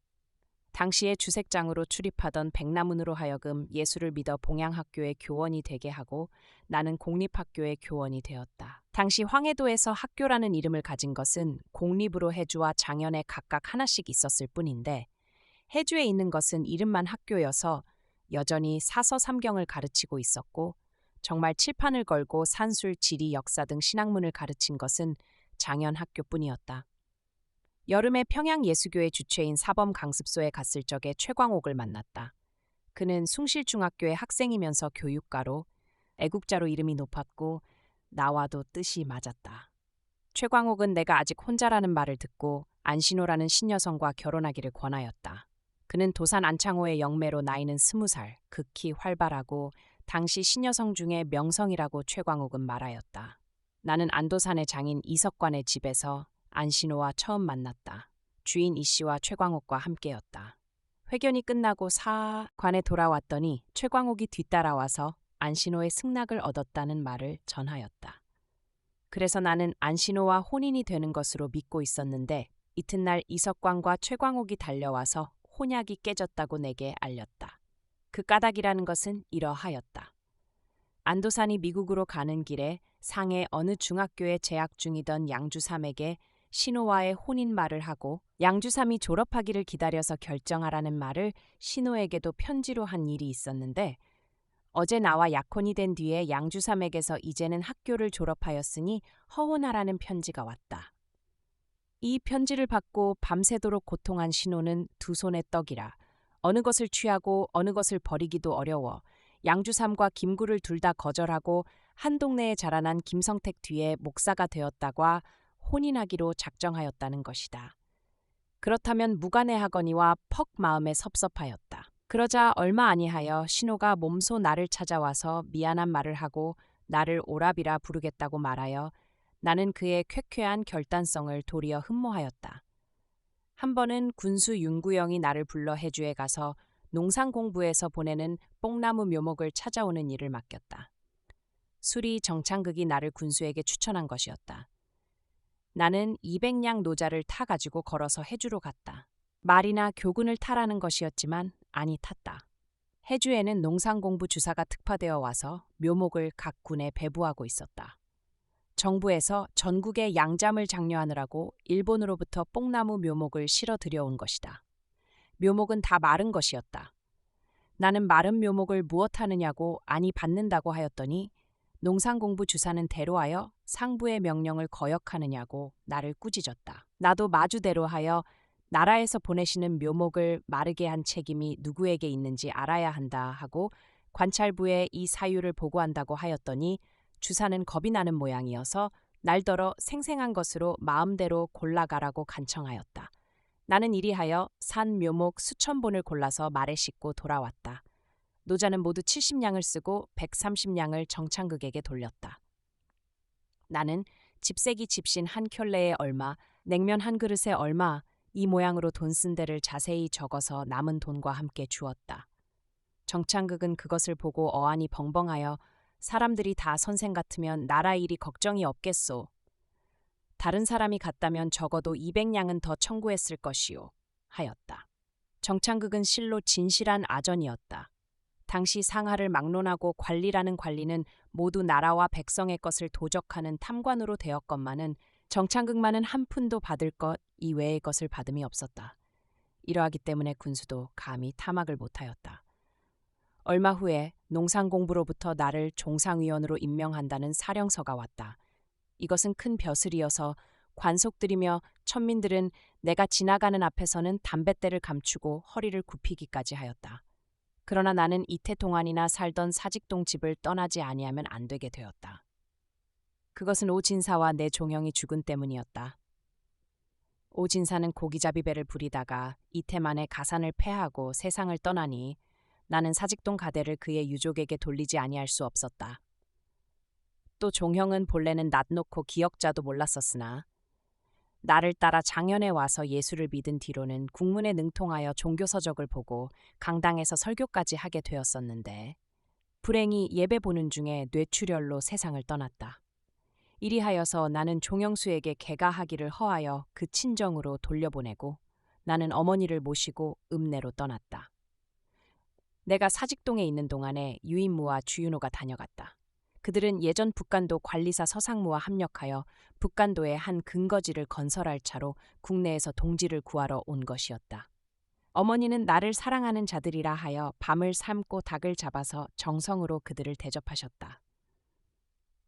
당시에 주색장으로 출입하던 백남훈으로 하여금 예수를 믿어 봉양학교의 교원이 되게 하고 나는 공립학교의 교원이 되었다. 당시 황해도에서 학교라는 이름을 가진 것은 공립으로 해주와 장현에 각각 하나씩 있었을 뿐인데 해주에 있는 것은 이름만 학교여서 여전히 사서 삼경을 가르치고 있었고 정말 칠판을 걸고 산술, 지리, 역사 등 신학문을 가르친 것은 장현 학교뿐이었다. 여름에 평양 예수교의 주최인 사범 강습소에 갔을 적에 최광옥을 만났다. 그는 숭실중학교의 학생이면서 교육가로 애국자로 이름이 높았고 나와도 뜻이 맞았다. 최광옥은 내가 아직 혼자라는 말을 듣고 안신호라는 신여성과 결혼하기를 권하였다. 그는 도산 안창호의 영매로 나이는 20살, 극히 활발하고 당시 신여성 중에 명성이라고 최광옥은 말하였다. 나는 안도산의 장인 이석관의 집에서 안신호와 처음 만났다. 주인 이씨와 최광옥과 함께였다. 회견이 끝나고 사관에 돌아왔더니 최광옥이 뒤따라와서 안신호의 승낙을 얻었다는 말을 전하였다. 그래서 나는 안신호와 혼인이 되는 것으로 믿고 있었는데 이튿날 이석관과 최광옥이 달려와서 혼약이 깨졌다고 내게 알렸다. 그 까닭이라는 것은 이러하였다. 안도산이 미국으로 가는 길에 상해 어느 중학교에 재학 중이던 양주삼에게 신호와의 혼인 말을 하고 양주삼이 졸업하기를 기다려서 결정하라는 말을 신호에게도 편지로 한 일이 있었는데 어제 나와 약혼이 된 뒤에 양주삼에게서 이제는 학교를 졸업하였으니 허혼하라는 편지가 왔다. 이 편지를 받고 밤새도록 고통한 신호는 두 손에 떡이라 어느 것을 취하고 어느 것을 버리기도 어려워 양주삼과 김구를 둘 다 거절하고 한 동네에 자라난 김성택 뒤에 목사가 되었다가 혼인하기로 작정하였다는 것이다. 그렇다면 무관해하거니와 퍽 마음에 섭섭하였다. 그러자 얼마 아니하여 신호가 몸소 나를 찾아와서 미안한 말을 하고 나를 오라비라 부르겠다고 말하여 나는 그의 쾌쾌한 결단성을 도리어 흠모하였다. 한 번은 군수 윤구영이 나를 불러 해주에 가서 농상공부에서 보내는 뽕나무 묘목을 찾아오는 일을 맡겼다. 수리 정창극이 나를 군수에게 추천한 것이었다. 나는 200냥 노자를 타가지고 걸어서 해주로 갔다. 말이나 교군을 타라는 것이었지만 아니 탔다. 해주에는 농상공부 주사가 특파되어 와서 묘목을 각 군에 배부하고 있었다. 정부에서 전국에 양잠을 장려하느라고 일본으로부터 뽕나무 묘목을 실어 들여온 것이다. 묘목은 다 마른 것이었다. 나는 마른 묘목을 무엇하느냐고 아니 받는다고 하였더니 농상공부 주사는 대로하여 상부의 명령을 거역하느냐고 나를 꾸짖었다. 나도 마주대로 하여 나라에서 보내시는 묘목을 마르게 한 책임이 누구에게 있는지 알아야 한다 하고 관찰부에 이 사유를 보고한다고 하였더니 주사는 겁이 나는 모양이어서 날더러 생생한 것으로 마음대로 골라가라고 간청하였다. 나는 이리하여 산 묘목 수천 본을 골라서 말에 싣고 돌아왔다. 노자는 모두 70냥을 쓰고 130냥을 정창극에게 돌렸다. 나는 집세기 집신 한 켤레에 얼마, 냉면 한 그릇에 얼마, 이 모양으로 돈 쓴 데를 자세히 적어서 남은 돈과 함께 주었다. 정창극은 그것을 보고 어안이 벙벙하여 사람들이 다 선생 같으면 나라 일이 걱정이 없겠소. 다른 사람이 갔다면 적어도 200냥은 더 청구했을 것이요. 하였다. 정창극은 실로 진실한 아전이었다. 당시 상하를 막론하고 관리라는 관리는 모두 나라와 백성의 것을 도적하는 탐관으로 되었건만은 정창극만은 한 푼도 받을 것 이외의 것을 받음이 없었다. 이러하기 때문에 군수도 감히 탐악을 못하였다. 얼마 후에 농상공부로부터 나를 종상위원으로 임명한다는 사령서가 왔다. 이것은 큰 벼슬이어서 관속들이며 천민들은 내가 지나가는 앞에서는 담뱃대를 감추고 허리를 굽히기까지 하였다. 그러나 나는 이태동안이나 살던 사직동 집을 떠나지 아니하면 안 되게 되었다. 그것은 오진사와 내 종형이 죽은 때문이었다. 오진사는 고기잡이 배를 부리다가 이태 만에 가산을 패하고 세상을 떠나니 나는 사직동 가대를 그의 유족에게 돌리지 아니할 수 없었다. 또 종형은 본래는 낯 놓고 기역자도 몰랐었으나 나를 따라 장현에 와서 예수를 믿은 뒤로는 국문에 능통하여 종교서적을 보고 강당에서 설교까지 하게 되었었는데 불행히 예배 보는 중에 뇌출혈로 세상을 떠났다. 이리하여서 나는 종영수에게 개가하기를 허하여 그 친정으로 돌려보내고 나는 어머니를 모시고 읍내로 떠났다. 내가 사직동에 있는 동안에 유인무와 주윤호가 다녀갔다. 그들은 예전 북간도 관리사 서상무와 합력하여 북간도에 한 근거지를 건설할 차로 국내에서 동지를 구하러 온 것이었다. 어머니는 나를 사랑하는 자들이라 하여 밤을 삶고 닭을 잡아서 정성으로 그들을 대접하셨다.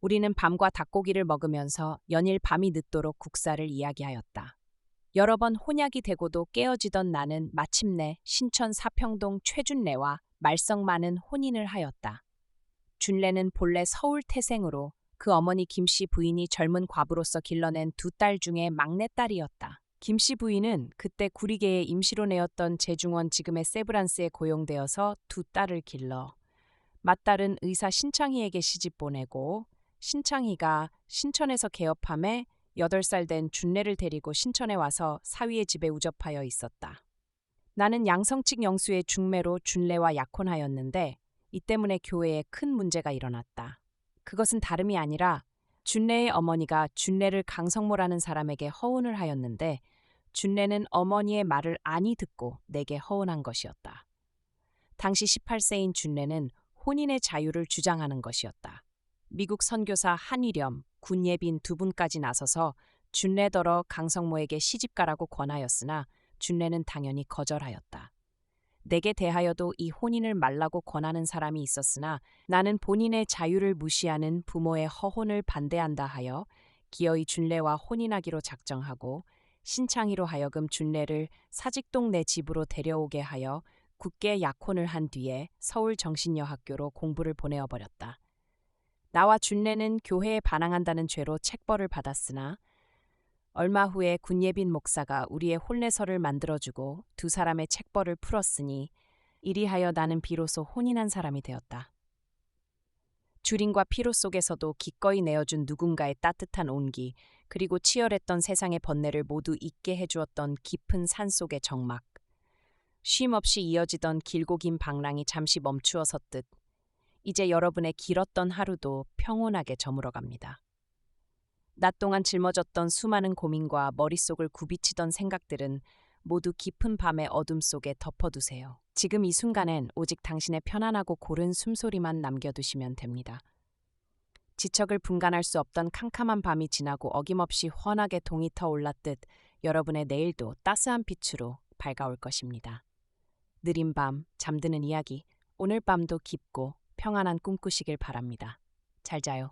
우리는 밤과 닭고기를 먹으면서 연일 밤이 늦도록 국사를 이야기하였다. 여러 번 혼약이 되고도 깨어지던 나는 마침내 신천 사평동 최준래와 말썽 많은 혼인을 하였다. 준래는 본래 서울 태생으로 그 어머니 김씨 부인이 젊은 과부로서 길러낸 두 딸 중에 막내딸이었다. 김씨 부인은 그때 구리계에 임시로 내었던 제중원 지금의 세브란스에 고용되어서 두 딸을 길러 맏딸은 의사 신창희에게 시집 보내고 신창희가 신천에서 개업함에 8살 된 준래를 데리고 신천에 와서 사위의 집에 우접하여 있었다. 나는 양성칙 영수의 중매로 준래와 약혼하였는데 이 때문에 교회에 큰 문제가 일어났다. 그것은 다름이 아니라 준래의 어머니가 준래를 강성모라는 사람에게 허운을 하였는데 준래는 어머니의 말을 아니 듣고 내게 허운한 것이었다. 당시 18세인 준래는 혼인의 자유를 주장하는 것이었다. 미국 선교사 한위렴, 군예빈 두 분까지 나서서 준래더러 강성모에게 시집가라고 권하였으나 준래는 당연히 거절하였다. 내게 대하여도 이 혼인을 말라고 권하는 사람이 있었으나 나는 본인의 자유를 무시하는 부모의 허혼을 반대한다 하여 기어이 준래와 혼인하기로 작정하고 신창희로 하여금 준래를 사직동 내 집으로 데려오게 하여 굳게 약혼을 한 뒤에 서울 정신여학교로 공부를 보내어 버렸다. 나와 준래는 교회에 반항한다는 죄로 책벌을 받았으나 얼마 후에 군예빈 목사가 우리의 혼례서를 만들어주고 두 사람의 책벌을 풀었으니 이리하여 나는 비로소 혼인한 사람이 되었다. 주린과 피로 속에서도 기꺼이 내어준 누군가의 따뜻한 온기 그리고 치열했던 세상의 번뇌를 모두 잊게 해주었던 깊은 산속의 정막. 쉼 없이 이어지던 길고 긴 방랑이 잠시 멈추어 섰듯 이제 여러분의 길었던 하루도 평온하게 저물어갑니다. 낮 동안 짊어졌던 수많은 고민과 머릿속을 굽이치던 생각들은 모두 깊은 밤의 어둠 속에 덮어두세요. 지금 이 순간엔 오직 당신의 편안하고 고른 숨소리만 남겨두시면 됩니다. 지척을 분간할 수 없던 캄캄한 밤이 지나고 어김없이 환하게 동이 터올랐듯 여러분의 내일도 따스한 빛으로 밝아올 것입니다. 느린 밤, 잠드는 이야기, 오늘 밤도 깊고 평안한 꿈 꾸시길 바랍니다. 잘 자요.